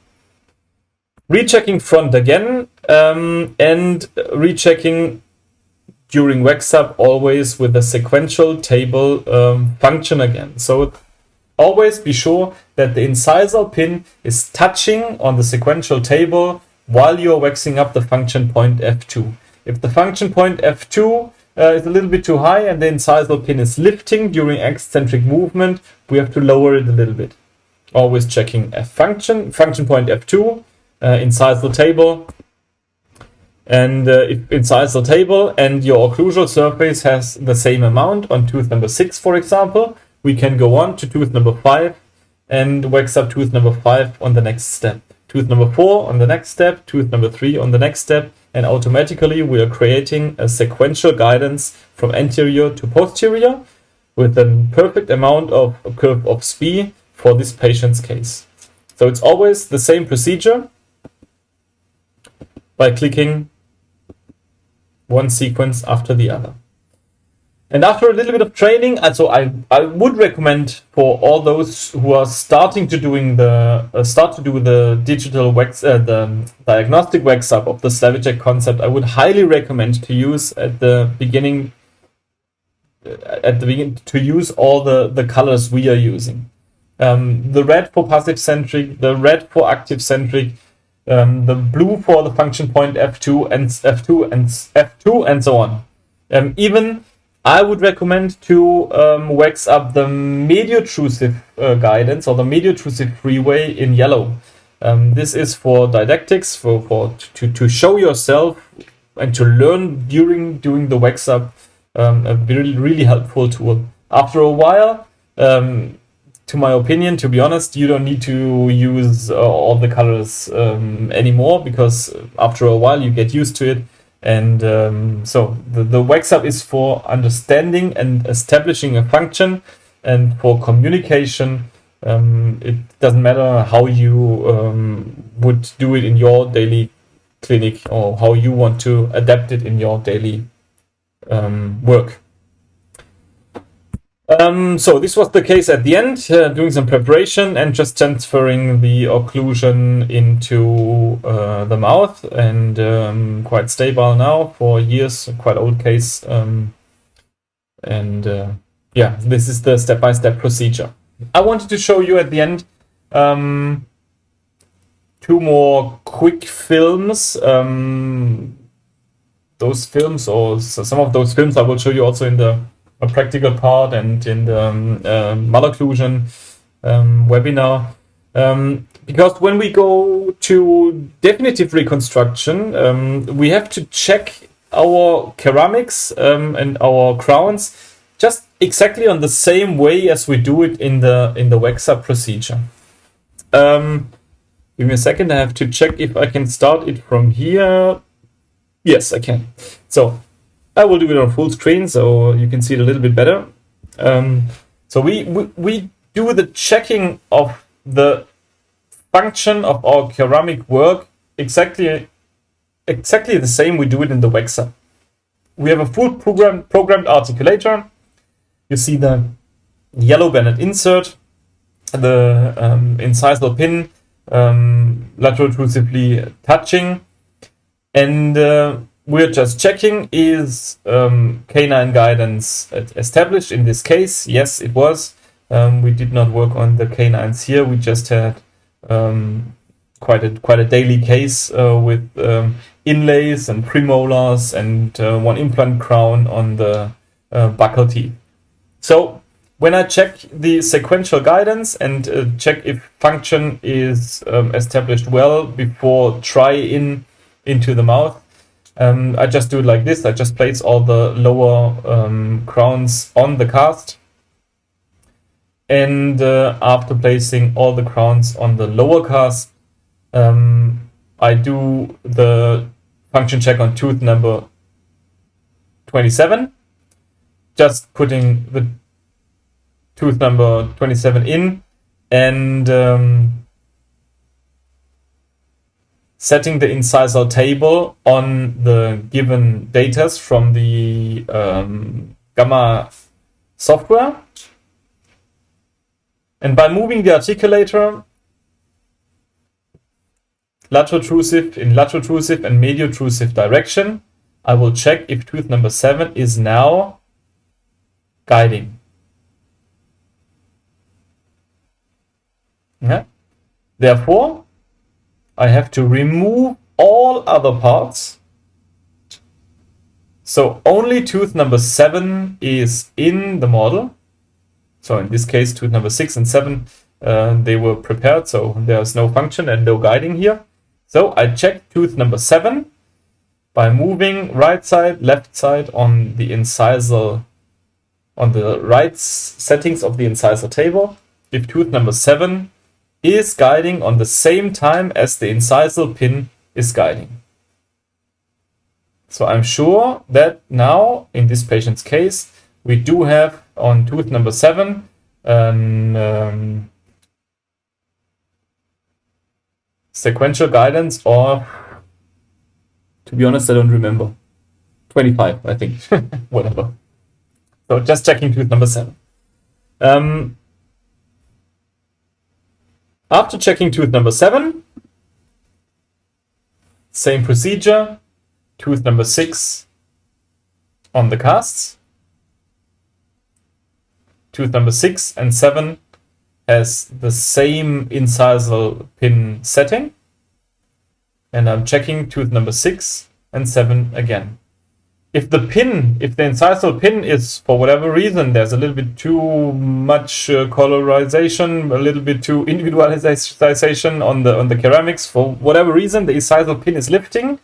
Rechecking front again, and rechecking during Waxup always with a sequential table function again. So always be sure that the incisal pin is touching on the sequential table while you're waxing up the function point F2. If the function point F2 is a little bit too high and the incisal pin is lifting during eccentric movement, we have to lower it a little bit. Always checking function point F2, incisal table, and if incisal table and your occlusal surface has the same amount on tooth number 6, for example, we can go on to tooth number 5 and wax up tooth number 5 on the next step. Tooth number 4 on the next step, tooth number 3 on the next step, and automatically we are creating a sequential guidance from anterior to posterior with a perfect amount of curve of SPIE for this patient's case. So it's always the same procedure by clicking one sequence after the other. And after a little bit of training, also I would recommend for all those who are starting to do the digital wax, the diagnostic Waxup of the Slavicek concept, I would highly recommend to use at the beginning to use all the colors we are using. The red for passive centric, the red for active centric, the blue for the function point F2 and so on. Even I would recommend to wax up the mediotrusive guidance or the mediotrusive freeway in yellow. This is for didactics, to show yourself and to learn during doing the Waxup. A really helpful tool. After a while, to my opinion, to be honest, you don't need to use all the colors anymore, because after a while you get used to it. And so the Waxup is for understanding and establishing a function, and for communication. It doesn't matter how you would do it in your daily clinic or how you want to adapt it in your daily work. So this was the case at the end, doing some preparation and just transferring the occlusion into the mouth, and quite stable now for years, quite old case. Yeah, this is the step-by-step procedure. I wanted to show you at the end two more quick films. Those films, or some of those films, I will show you also in the practical part and in the malocclusion webinar. Because when we go to definitive reconstruction, we have to check our ceramics and our crowns just exactly on the same way as we do it in the Waxup procedure. Give me a second, I have to check if I can start it from here. Yes, I can. So I will do it on full screen so you can see it a little bit better. So we do the checking of the function of our ceramic work exactly the same we do it in the Waxup. We have a full programmed articulator. You see the yellow banded insert, the incisal pin laterotrusively touching, and we're just checking, is canine guidance established in this case? Yes, it was. We did not work on the canines here. We just had quite a daily case with inlays and premolars and one implant crown on the buccal teeth. So when I check the sequential guidance and check if function is established well before try into the mouth, I just do it like this. I just place all the lower crowns on the cast, and after placing all the crowns on the lower cast, I do the function check on tooth number 27, just putting the tooth number 27 in and setting the incisal table on the given data from the Gamma software. And by moving the articulator laterotrusive in laterotrusive and mediotrusive direction, I will check if tooth number 7 is now guiding. Yeah. Therefore, I have to remove all other parts. So only tooth number 7 is in the model. So in this case, tooth number 6 and 7, they were prepared, so there's no function and no guiding here. So I check tooth number 7 by moving right side, left side on the incisal, on the right settings of the incisal table. If tooth number 7 is guiding on the same time as the incisal pin is guiding. So I'm sure that now, in this patient's case, we do have on tooth number 7 sequential guidance, or, to be honest, I don't remember, 25, I think, whatever. So just checking tooth number 7. After checking tooth number 7, same procedure, tooth number 6 on the casts. Tooth number 6 and 7 has the same incisal pin setting. And I'm checking tooth number 6 and 7 again. If the incisal pin is, for whatever reason, there's a little bit too much colorization, a little bit too individualization on the ceramics, for whatever reason, the incisal pin is lifting,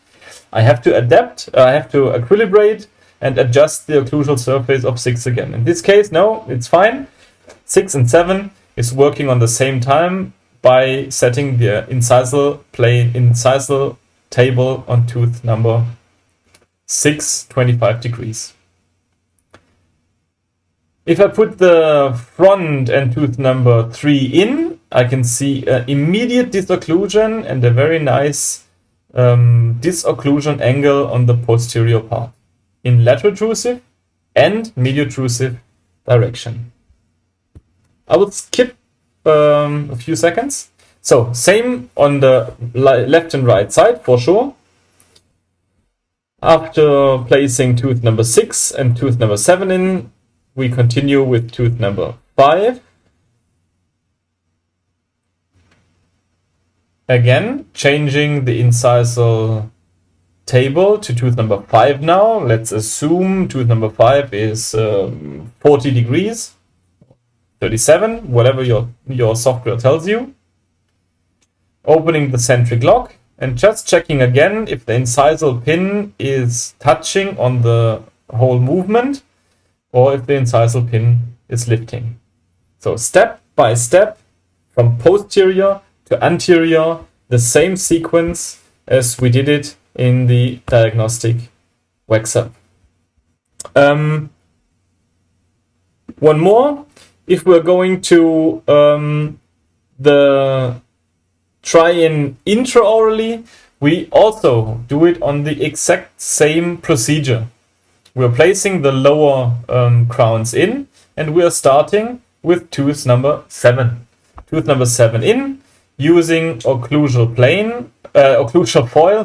I have to adapt, I have to equilibrate and adjust the occlusal surface of 6 again. In this case, no, it's fine. 6 and 7 is working on the same time by setting the incisal table on tooth number 6, 25 degrees. If I put the front and tooth number 3 in, I can see an immediate disocclusion and a very nice disocclusion angle on the posterior part in laterotrusive and mediotrusive direction. I will skip a few seconds. So same on the left and right side for sure. After placing tooth number 6 and tooth number 7 in, we continue with tooth number 5. Again, changing the incisal table to tooth number 5 now. Let's assume tooth number 5 is 40 degrees, 37, whatever your software tells you. Opening the centric lock and just checking again if the incisal pin is touching on the whole movement or if the incisal pin is lifting. So step by step, from posterior to anterior, the same sequence as we did it in the diagnostic Waxup. One more, if we're going to the try-in intraorally, we also do it on the exact same procedure. We're placing the lower crowns in, and we are starting with tooth number 7. Tooth number 7 in, using occlusal foil,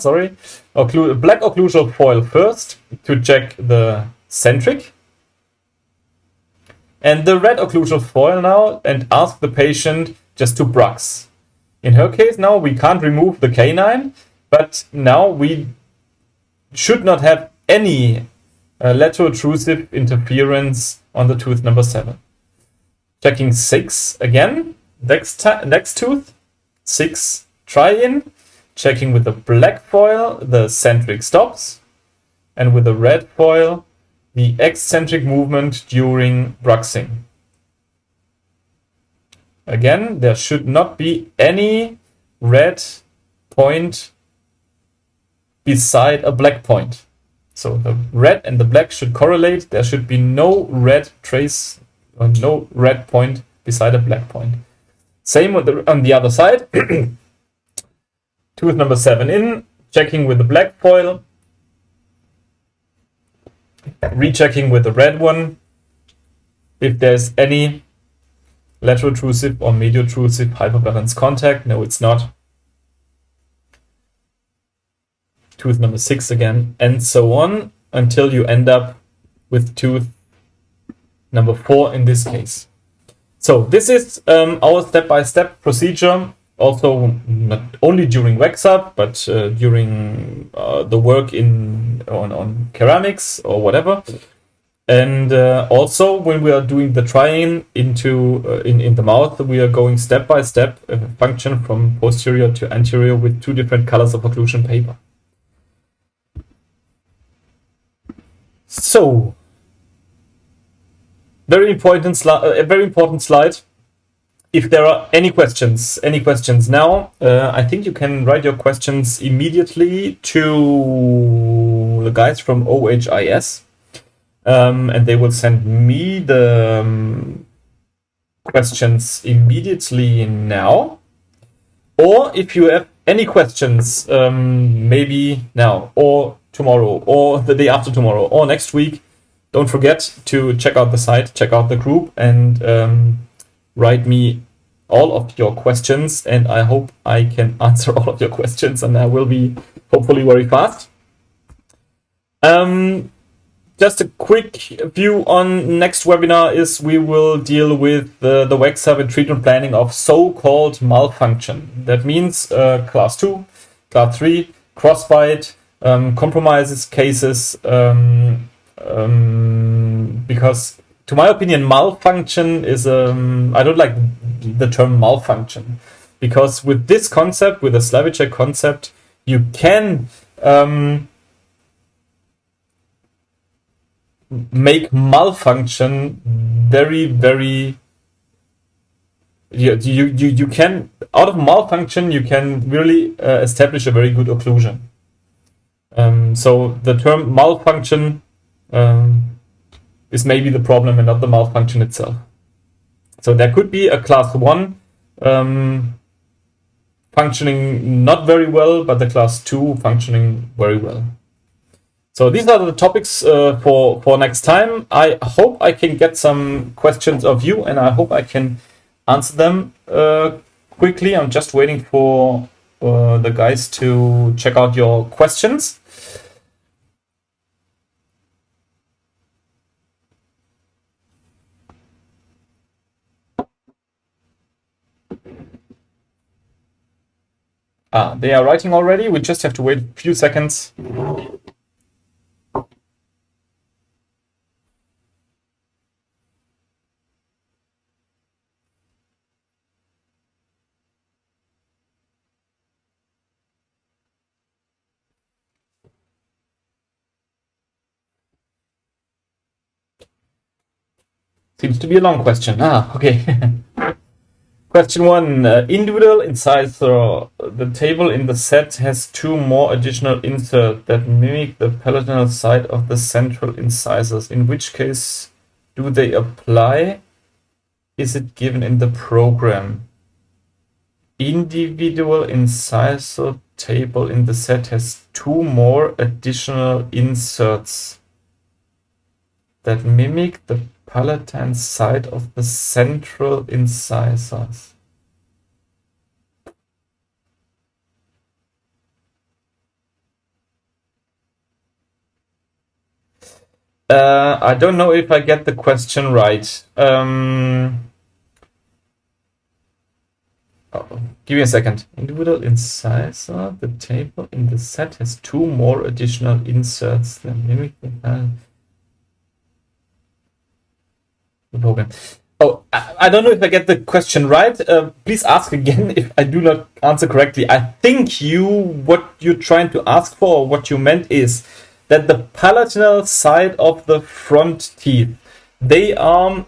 black occlusal foil first to check the centric, and the red occlusal foil now, and ask the patient just to brux. In her case now we can't remove the canine, but now we should not have any laterotrusive interference on the tooth number 7. Checking 6 again, next tooth, 6 try in, checking with the black foil the centric stops, and with the red foil the eccentric movement during bruxing. Again, there should not be any red point beside a black point. So the red and the black should correlate. There should be no red trace no red point beside a black point. Same on the other side. Tooth number 7 in, checking with the black foil, rechecking with the red one if there's any lateral intrusive or medial intrusive hyperbalance contact. No, it's not. Tooth number 6 again, and so on until you end up with tooth number 4 in this case. So this is our step-by-step procedure, also not only during Waxup, but during the work on ceramics or whatever. And also when we are doing the trying into in the mouth, we are going step by step, function from posterior to anterior with 2 different colors of occlusion paper. So, very important slide. If there are any questions now, I think you can write your questions immediately to the guys from OHIS, and they will send me the questions immediately now. Or if you have any questions, maybe now or tomorrow or the day after tomorrow or next week, don't forget to check out the site, check out the group, and write me all of your questions, and I hope I can answer all of your questions, and I will be hopefully very fast. Just a quick view on next webinar is we will deal with the Waxup and treatment planning of so-called malfunction. That means class 2, class 3, crossbite, compromises cases, because to my opinion malfunction is I don't like the term malfunction, because with this concept, with the Slavicek concept, you can make malfunction very you can, out of malfunction you can really establish a very good occlusion. So the term malfunction is maybe the problem and not the malfunction itself. So there could be a class 1 functioning not very well, but the class 2 functioning very well. So these are the topics for next time. I hope I can get some questions of you, and I hope I can answer them quickly. I'm just waiting for the guys to check out your questions. They are writing already. We just have to wait a few seconds. Seems to be a long question. Okay. Question 1. Individual incisor. The table in the set has 2 more additional inserts that mimic the palatal side of the central incisors. In which case do they apply? Is it given in the program? Individual incisor table in the set has 2 more additional inserts that mimic the palatine side of the central incisors. I don't know if I get the question right. Give me a second. Individual incisor, the table in the set has 2 more additional inserts that mimic the program. Oh, I don't know if I get the question right. Please ask again if I do not answer correctly. I think what you're trying to ask for, or what you meant, is that the palatal side of the front teeth, they are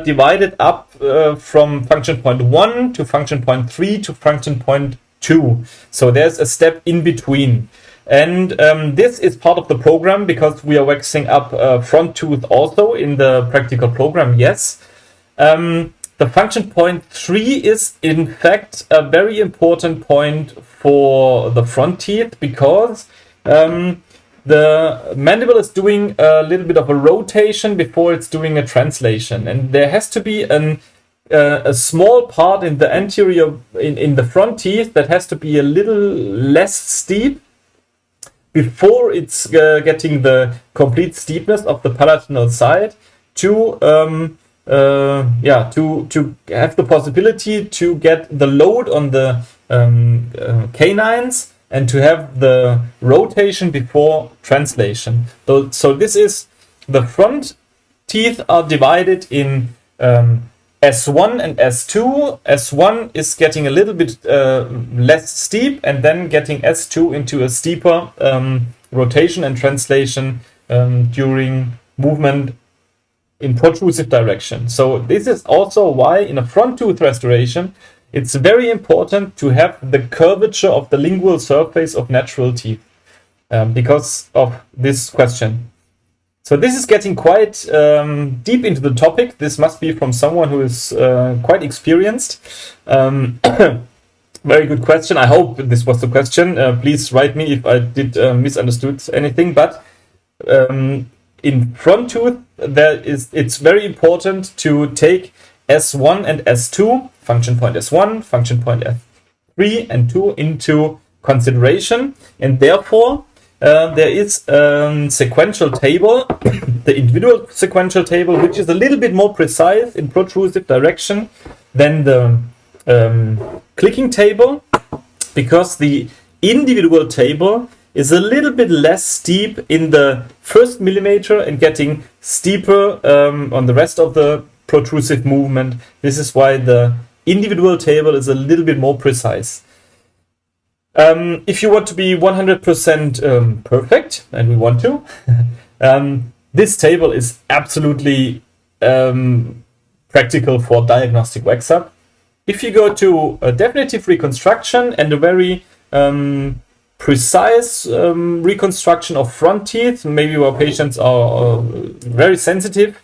divided up from function point 1 to function point 3 to function point 2. So there's a step in between. And this is part of the program because we are waxing up front tooth also in the practical program, yes. The function point 3 is in fact a very important point for the front teeth, because the mandible is doing a little bit of a rotation before it's doing a translation, and there has to be a small part in the anterior, in the front teeth, that has to be a little less steep before it's getting the complete steepness of the palatinal side to have the possibility to get the load on the canines and to have the rotation before translation. So this is, the front teeth are divided in S1 and S2. S1 is getting a little bit less steep, and then getting S2 into a steeper rotation and translation during movement in protrusive direction. So this is also why in a front tooth restoration it's very important to have the curvature of the lingual surface of natural teeth, because of this question. So this is getting quite deep into the topic. This must be from someone who is quite experienced. Very good question. I hope this was the question. Please write me if I did misunderstood anything. But in front tooth, it's very important to take S1 and S2, function point S1, function point S3 and 2 into consideration, and therefore there is a sequential table, the individual sequential table, which is a little bit more precise in protrusive direction than the clicking table, because the individual table is a little bit less steep in the first millimeter and getting steeper on the rest of the protrusive movement. This is why the individual table is a little bit more precise. If you want to be 100% perfect, and we want to, this table is absolutely practical for diagnostic Waxup. If you go to a definitive reconstruction and a very precise reconstruction of front teeth, maybe our patients are very sensitive,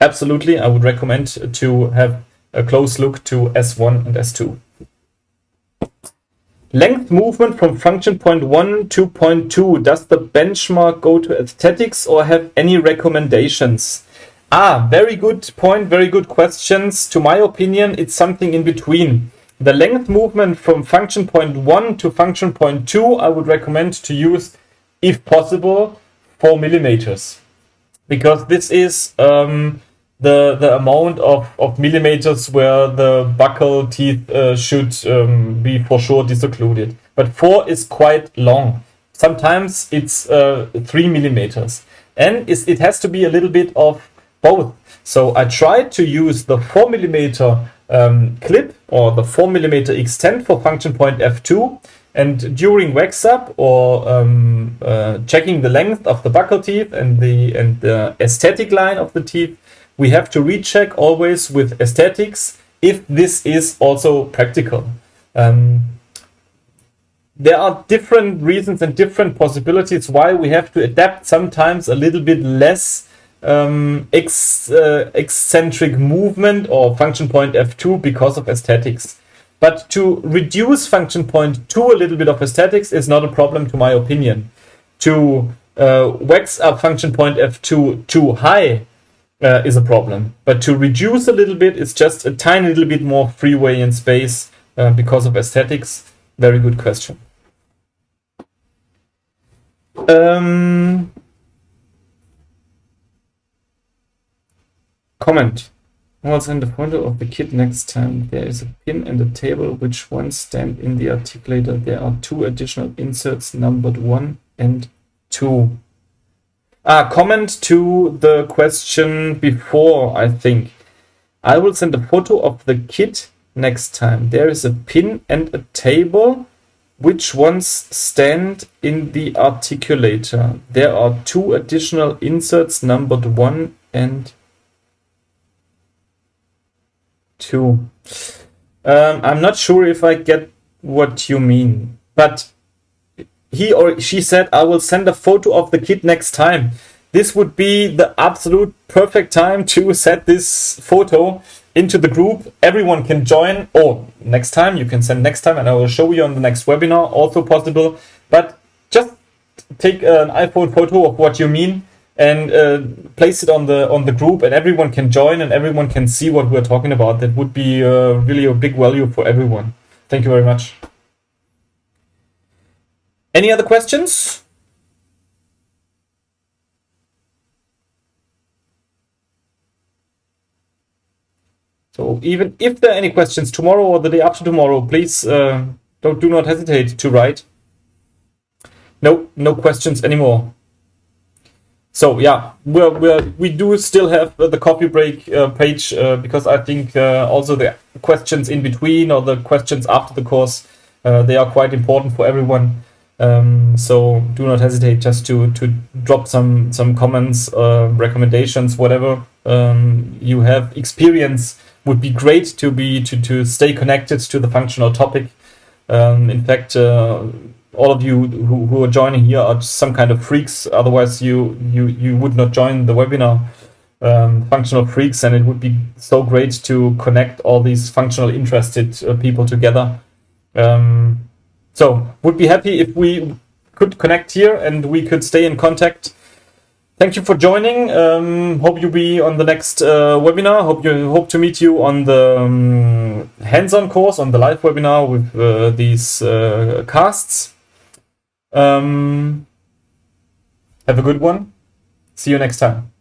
absolutely, I would recommend to have a close look to S1 and S2. Length movement from function point 1 to point 2. Does the benchmark go to aesthetics or have any recommendations? Very good point, very good questions. To my opinion, it's something in between. The length movement from function point 1 to function point 2, I would recommend to use, if possible, 4 millimeters. Because this is the amount of millimeters where the buccal teeth should be for sure disoccluded. But 4 is quite long. Sometimes it's 3 millimeters. And it has to be a little bit of both. So I tried to use the 4 millimeter clip or the 4 millimeter extent for function point F2. And during Waxup or checking the length of the buccal teeth and the aesthetic line of the teeth, we have to recheck always with aesthetics if this is also practical. There are different reasons and different possibilities why we have to adapt sometimes a little bit less eccentric movement or function point F2 because of aesthetics. But to reduce function point 2 a little bit of aesthetics is not a problem, to my opinion. To wax up function point F2 too high is a problem. But to reduce a little bit is just a tiny little bit more freeway and space because of aesthetics. Very good question. Comment. I'll send a photo of the kit next time. There is a pin and a table which once stand in the articulator. There are 2 additional inserts numbered 1 and 2. Comment to the question before, I think. I will send a photo of the kit next time. There is a pin and a table which once stand in the articulator. There are 2 additional inserts numbered 1 and 2. I'm not sure if I get what you mean, but he or she said, I will send a photo of the kit next time. This would be the absolute perfect time to set this photo into the group. Everyone can join, or next time you can send next time, and I will show you on the next webinar, also possible. But just take an iPhone photo of what you mean and place it on the group, and everyone can join and everyone can see what we're talking about. That would be really a big value for everyone. Thank you very much. Any other questions? So even if there are any questions tomorrow or the day after tomorrow, please do not hesitate to write. No questions anymore. So yeah, we do still have the coffee break page because I think also the questions in between or the questions after the course, they are quite important for everyone. So do not hesitate just to drop some comments, recommendations, whatever you have. Experience would be great to stay connected to the functional topic. In fact, all of you who are joining here are some kind of freaks. Otherwise, you would not join the webinar. Functional freaks, and it would be so great to connect all these functional interested people together. So would be happy if we could connect here and we could stay in contact. Thank you for joining. Hope you'll be on the next webinar. Hope to meet you on the hands-on course, on the live webinar with these casts. Have a good one. See you next time.